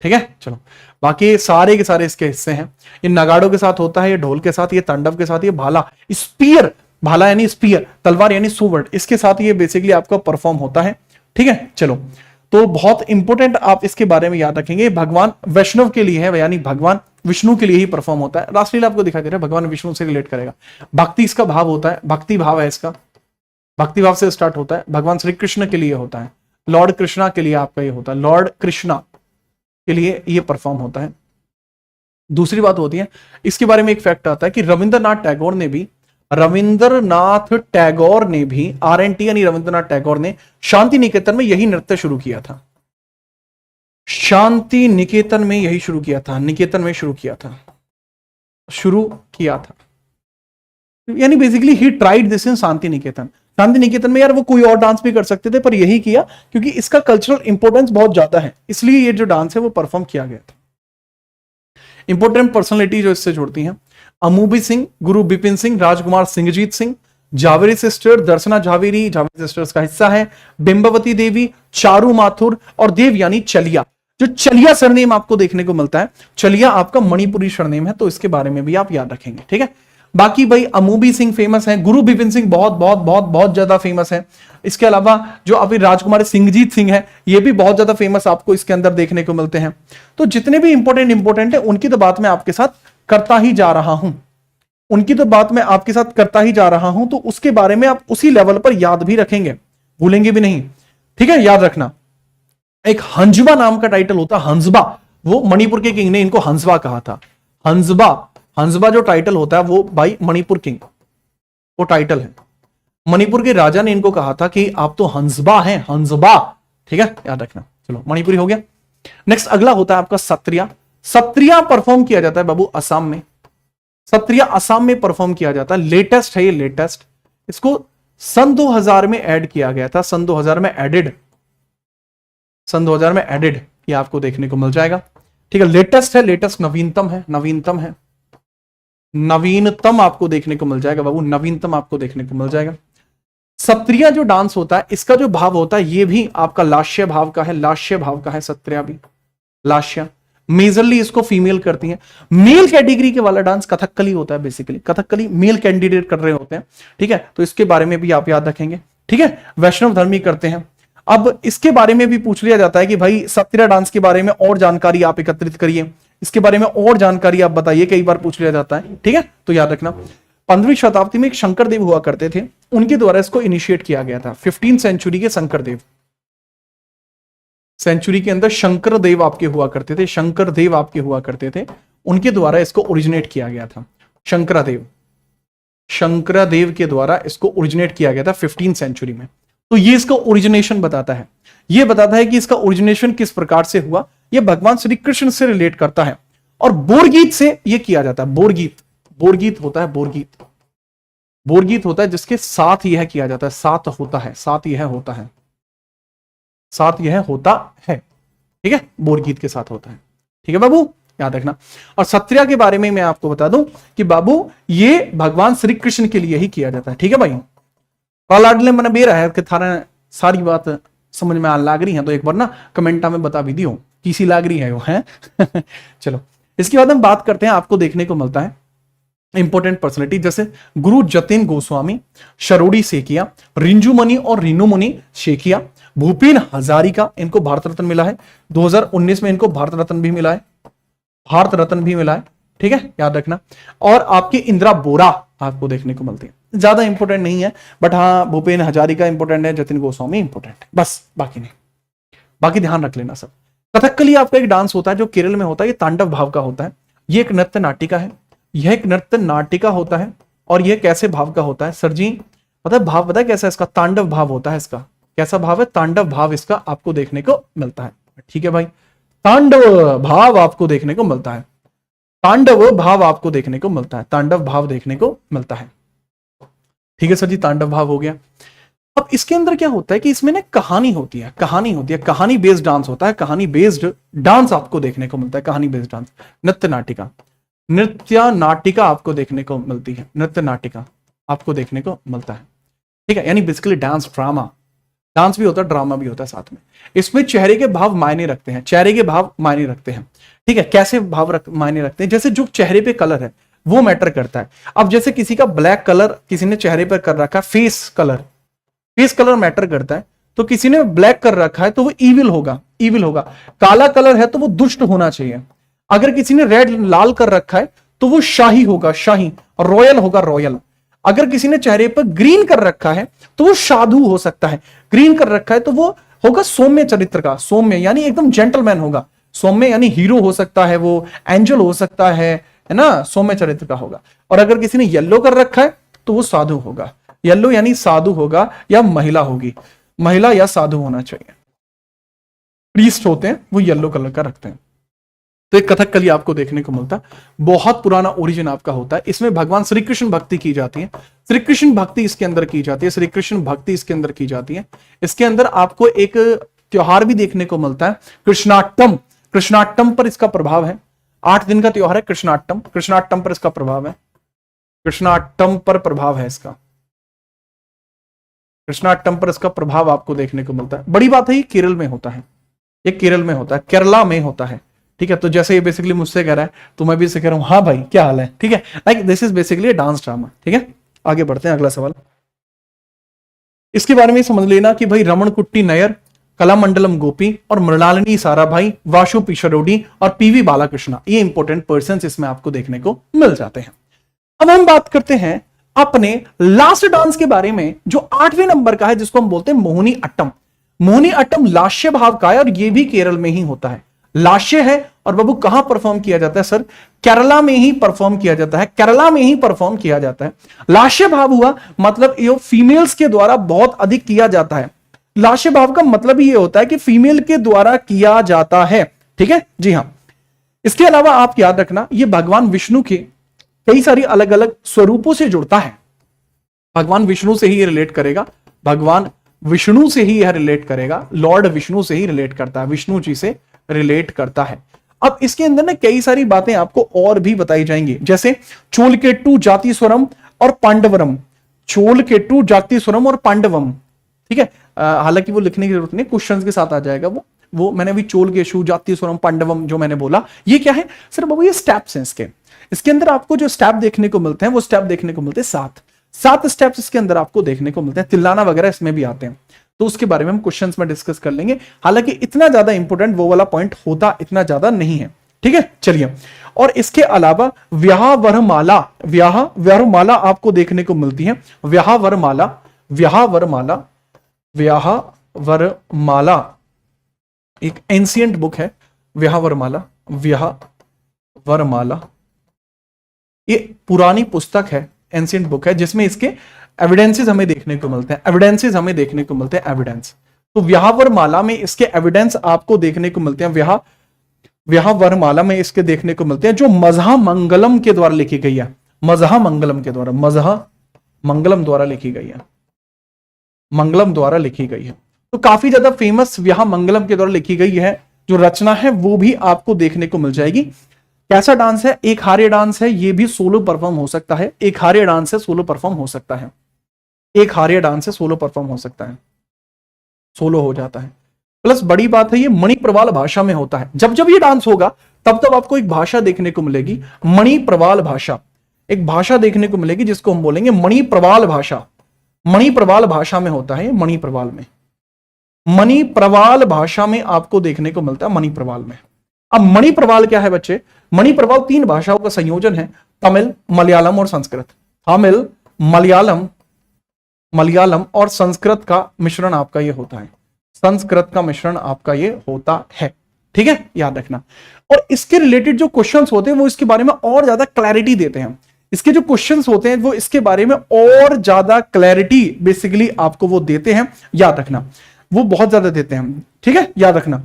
ठीक है, चलो बाकी सारे के सारे इसके हिस्से हैं। ये नगाड़ों के साथ होता है, ये ढोल के साथ, ये तांडव के साथ, ये भाला, स्पीयर, भाला यानी स्पीयर, तलवार यानी सूवर्ड, इसके साथ ये बेसिकली आपका परफॉर्म होता है। ठीक है, चलो तो बहुत इंपॉर्टेंट आप इसके बारे में याद रखेंगे। भगवान वैष्णव के लिए है, यानी भगवान विष्णु के लिए ही परफॉर्म होता है। रासलीला आपको दिखाई दे रहा है, भगवान विष्णु से रिलेट करेगा। भक्ति इसका भाव होता है, भक्ति भाव है इसका, भक्ति भाव से स्टार्ट होता है। भगवान श्री कृष्ण के लिए होता है, लॉर्ड कृष्णा के लिए आपका ये होता है, लॉर्ड कृष्णा के लिए ये परफॉर्म होता है। दूसरी बात होती है, इसके बारे में एक फैक्ट आता है कि रविंद्रनाथ टैगोर ने भी RNT यानी रविंद्रनाथ टैगोर ने शांति निकेतन में यही नृत्य शुरू किया था। शांति निकेतन में यही शुरू किया था, निकेतन में शुरू किया था, यानी basically he tried this in Shanti Niketan. Shanti Niketan में यार वो कोई और डांस भी कर सकते थे, पर यही किया क्योंकि इसका कल्चरल इंपॉर्टेंस बहुत ज्यादा है, इसलिए ये जो डांस है वो परफॉर्म किया गया था। इंपॉर्टेंट पर्सनैलिटी जो इससे जुड़ती हैं, अमूबी सिंह, गुरु बिपिन सिंह, राजकुमार सिंहजीत सिंह, जावेरी सिस्टर, दर्शना जावेरी, जावेरी सिस्टर्स का हिस्सा है, बिंबवती देवी, चारू माथुर और देव यानी चलिया। जो चलिया सरनेम आपको देखने को मिलता है, चलिया आपका मणिपुरी सरनेम है, तो इसके बारे में भी आप याद रखेंगे, ठीक है। बाकी भाई अमूबी सिंह फेमस है, गुरु बिपिन सिंह बहुत बहुत बहुत बहुत ज्यादा फेमस है। इसके अलावा जो अभी राजकुमार सिंहजीत सिंह है, ये भी बहुत ज्यादा फेमस आपको इसके अंदर देखने को मिलते हैं। तो जितने भी इंपॉर्टेंट है उनकी तो बात मैं आपके साथ करता ही जा रहा हूं, तो उसके बारे में आप उसी लेवल पर याद भी रखेंगे, भूलेंगे भी नहीं, ठीक है। याद रखना, एक हंजबा नाम का टाइटल होता है, हंसबा, वो मणिपुर के किंग ने इनको हंसबा कहा था। हंसबा जो टाइटल होता है वो भाई मणिपुर किंग, वो टाइटल है। मणिपुर के राजा ने इनको कहा था कि आप तो हंसबा हैं, हंसबा, ठीक है, याद रखना। चलो मणिपुरी हो गया। नेक्स्ट अगला होता है आपका सत्रिया। सत्रिया परफॉर्म किया जाता है बाबू असम में, सत्रिया असम में परफॉर्म किया जाता है। लेटेस्ट है ये, लेटेस्ट, इसको सन 2000 में ऐड किया गया था, सन 2000 में एडेड ये आपको देखने को मिल जाएगा, ठीक है। लेटेस्ट है, लेटेस्ट नवीनतम है, नवीनतम आपको देखने को मिल जाएगा बाबू, नवीनतम आपको देखने को मिल जाएगा। सत्रिया जो डांस होता है, इसका जो भाव होता है ये भी आपका लास्य भाव का है, सत्रिया भी लास्य। मेजरली इसको फीमेल करती हैं। मेल कैटेगरी के वाला डांस कथकली होता है, बेसिकली कथकली मेल कैंडिडेट कर रहे होते हैं, ठीक है। तो इसके बारे में भी आप याद रखेंगे, ठीक है। वैष्णव धर्मी करते हैं। अब इसके बारे में भी पूछ लिया जाता है कि भाई सत्रिया डांस के बारे में और जानकारी आप एकत्रित करिए, इसके बारे में और जानकारी आप बताइए, कई बार पूछ लिया जाता है, ठीक है। तो याद रखना, 15वीं शताब्दी में एक शंकर देव हुआ करते थे, उनके द्वारा इसको इनिशिएट किया गया था। 15th सेंचुरी के शंकर देव, सेंचुरी के अंदर शंकर देव आपके हुआ करते थे, उनके द्वारा इसको ओरिजिनेट किया गया था। शंकरदेव के द्वारा इसको ओरिजिनेट किया गया था 15th सेंचुरी में। तो ये इसका ओरिजिनेशन बताता है, ये बताता है कि इसका ओरिजिनेशन किस प्रकार से हुआ, ये भगवान श्री कृष्ण से रिलेट करता है। और बोरगीत से ये किया जाता है, बोरगीत होता है, बोरगीत होता है जिसके साथ यह किया जाता है, साथ यह होता है, ठीक है, बोरगीत के साथ होता है, ठीक है बाबू, याद रखना। और सत्रिया के बारे में मैं आपको बता दूं कि बाबू ये भगवान श्री कृष्ण के लिए ही किया जाता है, ठीक है भाई। लाडले मैंने बेरा है कि थारा सारी बात समझ में लाग रही है, तो एक बार ना कमेंटा में बता भी दियो किसी लाग रही है वो है चलो इसके बाद हम बात करते हैं, आपको देखने को मिलता है इंपॉर्टेंट पर्सनैलिटी, जैसे गुरु जतिन गोस्वामी, शरोडी सेकिया, रिंजुमणि और रीनूमणि शेखिया, भूपेन हजारिका, इनको भारत रत्न मिला है। 2019 में इनको भारत रत्न भी मिला है, ठीक है, याद रखना। और आपकी इंदिरा बोरा आपको देखने को मिलती है, ज्यादा इंपॉर्टेंट नहीं है, बट हाँ भूपेन हजारिका इंपॉर्टेंट है, जतिन गोस्वामी इंपॉर्टेंट है, बस बाकी नहीं, बाकी ध्यान रख लेना सब। कथकली आपका एक डांस होता है जो केरल में होता है, ये तांडव भाव का होता है, ये एक नृत्य नाटिका होता है। और यह कैसे भाव का होता है सर जी, पता है भाव, पता है कैसा, इसका तांडव भाव होता है, इसका कैसा भाव है, तांडव भाव इसका आपको देखने को मिलता है, ठीक है भाई। तांडव भाव आपको देखने को मिलता है, ठीक है सर जी, तांडव भाव हो गया। अब इसके अंदर क्या होता है कि इसमें ना कहानी होती है, कहानी बेस्ड डांस होता है, कहानी बेस्ड डांस आपको देखने को मिलता है, कहानी बेस्ड डांस, नृत्य नाटिका आपको देखने को मिलती है, ठीक है। यानी बेसिकली डांस भी होता है, ड्रामा भी होता है साथ में। इसमें चेहरे के भाव मायने रखते हैं, ठीक है। कैसे भाव मायने रखते हैं, जैसे जो चेहरे पे कलर है वो मैटर करता है। अब जैसे किसी का ब्लैक कलर किसी ने चेहरे पर कर रखा है, फेस कलर मैटर करता है, तो किसी ने ब्लैक कर रखा है तो वो ईविल होगा, ईविल होगा। काला कलर है तो वो दुष्ट होना चाहिए। अगर किसी ने रेड लाल कर रखा है तो वो शाही होगा, शाही। रॉयल होगा, रॉयल। अगर किसी ने चेहरे पर ग्रीन कर रखा है तो वो साधु हो सकता है। ग्रीन कर रखा है तो वो होगा सौम्य चरित्र का, सौम्य यानी एकदम जेंटलमैन होगा। सौम्य यानी हीरो हो सकता है, वो एंजल हो सकता है ना, सौम्य चरित्र का होगा। और अगर किसी ने येलो कर रखा है तो वो साधु होगा। येलो यानी साधु होगा या महिला होगी, महिला या साधु होना चाहिए। प्रीस्ट होते हैं वो येलो कलर का रखते हैं। तो एक कथकली आपको देखने को मिलता है, बहुत पुराना ओरिजिन आपका होता है। इसमें भगवान श्री कृष्ण भक्ति की जाती है, श्री कृष्ण भक्ति इसके अंदर की जाती है, श्री कृष्ण भक्ति इसके अंदर की जाती है। इसके अंदर आपको एक त्योहार भी देखने को मिलता है, कृष्णाष्टम। कृष्णाष्टम पर इसका प्रभाव है। 8 दिन का त्योहार है कृष्णाष्टम। कृष्णाष्टम पर इसका प्रभाव है, कृष्णाष्टम पर प्रभाव है इसका। कृष्णाष्टम पर इसका प्रभाव आपको देखने को मिलता है। बड़ी बात है, ये केरल में होता है, ये केरल में होता है, केरला में होता है। ठीक है, तो जैसे ये बेसिकली मुझसे कह रहा है तो मैं भी इससे कह रहा हूं हाँ भाई क्या हाल है। ठीक है, like this is basically dance drama. ठीक है, आगे बढ़ते हैं, अगला सवाल। इसके बारे में समझ लेना कि भाई रमण कुट्टी नयर, कलामंडलम गोपी और मृणालिनी साराभाई, वाशु पिशरोडी और पीवी बालाकृष्णा, ये इंपॉर्टेंट पर्संस इसमें आपको देखने को मिल जाते हैं। अब हम बात करते हैं अपने लास्ट डांस के बारे में, जो 8वें नंबर का है, जिसको हम बोलते हैं मोहिनी अट्टम। मोहिनी अट्टम लास्य भाव का है और ये भी केरल में ही होता है। लास्य है और बाबू कहां परफॉर्म किया जाता है सर? केरला में ही परफॉर्म किया जाता है, केरला में ही परफॉर्म किया जाता है। लास्य भाव हुआ मतलब ये फीमेल्स के द्वारा बहुत अधिक किया जाता है। लास्य भाव का मतलब ये होता है कि फीमेल के द्वारा किया जाता है। ठीक है जी हाँ। इसके अलावा आप याद रखना, ये भगवान विष्णु के कई सारी अलग अलग स्वरूपों से जुड़ता है। भगवान विष्णु से ही ये रिलेट करेगा, भगवान विष्णु से ही यह रिलेट करेगा, लॉर्ड विष्णु से ही रिलेट करता है, विष्णु जी से रिलेट करता है। अब इसके अंदर ना कई सारी बातें आपको और भी बताई जाएंगी, जैसे चोलकेट्टू, जातिस्वरम और पांडवरम। चोलकेट्टू, जातिस्वरम और पांडवम। ठीक है, हालांकि वो लिखने की जरूरत नहीं, क्वेश्चंस के साथ आ जाएगा वो मैंने अभी चोलकेशु, जातिस्वरम, पांडवम जो मैंने बोला, ये क्या है सर? बाबू ये स्टेप्स हैं इसके अंदर आपको जो स्टेप देखने को मिलते हैं वो स्टेप देखने को मिलते हैं 7 स्टेप्स इसके अंदर आपको देखने को मिलते हैं। तिल्लाना वगैरह इसमें भी आते हैं, तो उसके बारे में हम क्वेश्चंस में डिस्कस कर लेंगे। हालांकि इतना ज्यादा इंपॉर्टेंट वो वाला पॉइंट होता इतना ज्यादा नहीं है। ठीक है, चलिए। और इसके अलावा व्याह वरमाला, व्याह वरमाला आपको देखने को मिलती है। व्याह वरमाला, व्याह वरमाला, व्याह वरमाला एक एंशिएंट बुक है। व्याह वरमाला, व्याह वरमाला ये पुरानी पुस्तक है, एंशिएंट बुक है, जिसमें इसके एविडेंसेस हमें देखने को मिलते हैं। एविडेंसेस हमें देखने को मिलते हैं, एविडेंस। तो व्याहवरमाला में इसके एविडेंस आपको देखने को मिलते हैं। व्याहवरमाला में इसके देखने को मिलते हैं, जो मजहा मंगलम के द्वारा लिखी गई है। मजहा मंगलम के द्वारा, मजहा मंगलम द्वारा लिखी गई है, मंगलम द्वारा लिखी गई है। तो काफी ज्यादा फेमस व्याह मंगलम के द्वारा लिखी गई है जो रचना है, वो भी आपको देखने को मिल जाएगी। कैसा डांस है? एक हार्य डांस है, ये भी सोलो परफॉर्म हो सकता है। एक हार्य डांस है, सोलो परफॉर्म हो सकता है। एक हार्य डांस है, सोलो परफॉर्म हो सकता है, सोलो हो जाता है। प्लस बड़ी बात है, ये मणिप्रवाल भाषा में होता है। जब जब ये डांस होगा तब तब आपको एक भाषा देखने को मिलेगी, मणिप्रवाल भाषा। एक भाषा देखने को मिलेगी जिसको हम बोलेंगे मणिप्रवाल भाषा। मणिप्रवाल भाषा में होता है, मणिप्रवाल में, मणिप्रवाल भाषा में आपको देखने को मिलता है, मणिप्रवाल में। अब मणिप्रवाल क्या है बच्चे? मणिप्रवाल 3 भाषाओं का संयोजन है, तमिल, मलयालम और संस्कृत। तमिल, मलयालम और संस्कृत का मिश्रण आपका ये होता है, संस्कृत का मिश्रण आपका ये होता है। ठीक है, याद रखना। और इसके रिलेटेड जो क्वेश्चंस होते हैं वो इसके बारे में और ज्यादा क्लैरिटी देते हैं। इसके जो क्वेश्चंस होते हैं वो इसके बारे में और ज्यादा क्लैरिटी बेसिकली आपको वो देते हैं, याद रखना, वो बहुत ज्यादा देते हैं। ठीक है, याद रखना।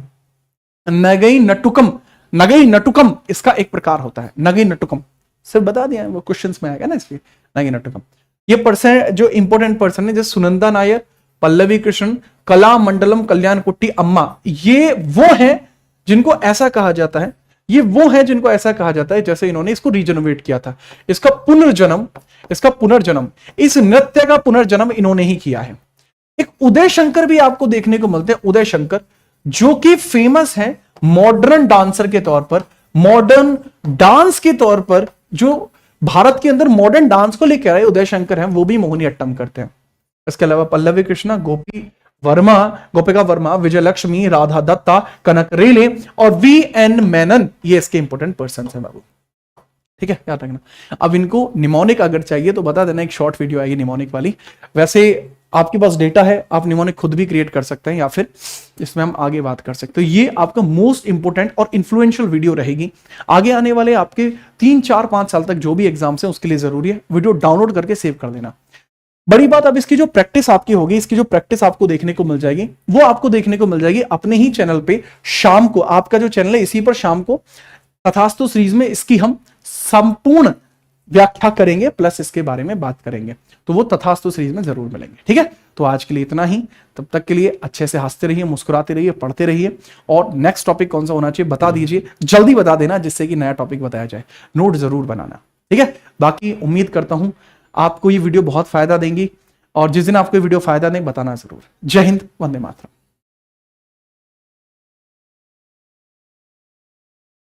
नगई नटुकम, नगई नटुकम इसका एक प्रकार होता है, नगई नटुकम सिर्फ बता दिया है, वो क्वेश्चंस में आएगा ना, इसलिए नगई नटुकम। ये पर्सन जो इंपॉर्टेंट पर्सन है, जैसे सुनंदा नायर, पल्लवी कृष्ण, कला मंडलम, कल्याण कुट्टी अम्मा, ये वो है जिनको ऐसा कहा जाता है, ये वो है जिनको ऐसा कहा जाता है जैसे इन्होंने इसको रीजनोवेट किया था। इसका पुनर्जन्म, इसका पुनर्जन्म, इस नृत्य का पुनर्जन्म इन्होंने ही किया है। एक उदय शंकर भी आपको देखने को मिलते हैं, उदय शंकर, जो कि फेमस है मॉडर्न डांसर के तौर पर, मॉडर्न डांस के तौर पर, जो भारत के अंदर मॉडर्न डांस को लेकर आए उदय शंकर हैं, वो भी मोहिनी अट्टम करते हैं। इसके अलावा पल्लवी कृष्णा, गोपी वर्मा, गोपिका वर्मा, विजयलक्ष्मी, राधा दत्ता, कनक रेले और VN मेनन, ये इसके इंपॉर्टेंट पर्सन है बाबू। ठीक है, याद रखना। अब इनको निमोनिक अगर चाहिए तो बता देना, एक शॉर्ट वीडियो आएगी निमोनिक वाली। वैसे आपके पास डेटा है, आप निमोनिक खुद भी क्रिएट कर सकते हैं या फिर इसमें हम आगे बात कर सकते हैं। तो ये आपका मोस्ट इंपोर्टेंट और इन्फ्लुएंशियल वीडियो रहेगी। आगे आने वाले आपके 3, 4, 5 साल तक जो भी एग्जाम्स हैं उसके लिए जरूरी है। वीडियो डाउनलोड करके सेव कर देना। बड़ी बात, अब इसकी जो प्रैक्टिस आपकी होगी, इसकी जो प्रैक्टिस आपको देखने को मिल जाएगी, वो आपको देखने को मिल जाएगी अपने ही चैनल पे शाम को। आपका जो चैनल है इसी पर शाम को तथास्तु सीरीज में इसकी हम संपूर्ण व्याख्या करेंगे, प्लस इसके बारे में बात करेंगे। तो वो तथास्तु सीरीज में जरूर मिलेंगे। ठीक है, तो आज के लिए इतना ही। तब तक के लिए अच्छे से हंसते रहिए, मुस्कुराते रहिए, पढ़ते रहिए। और नेक्स्ट टॉपिक कौन सा होना चाहिए बता दीजिए, जल्दी बता देना, जिससे कि नया टॉपिक बताया जाए। नोट जरूर बनाना। ठीक है, बाकी उम्मीद करता हूं आपको ये वीडियो बहुत फायदा देंगी, और जिस दिन आपको ये वीडियो फायदा दें बताना जरूर। जय हिंद, वंदे मातरम।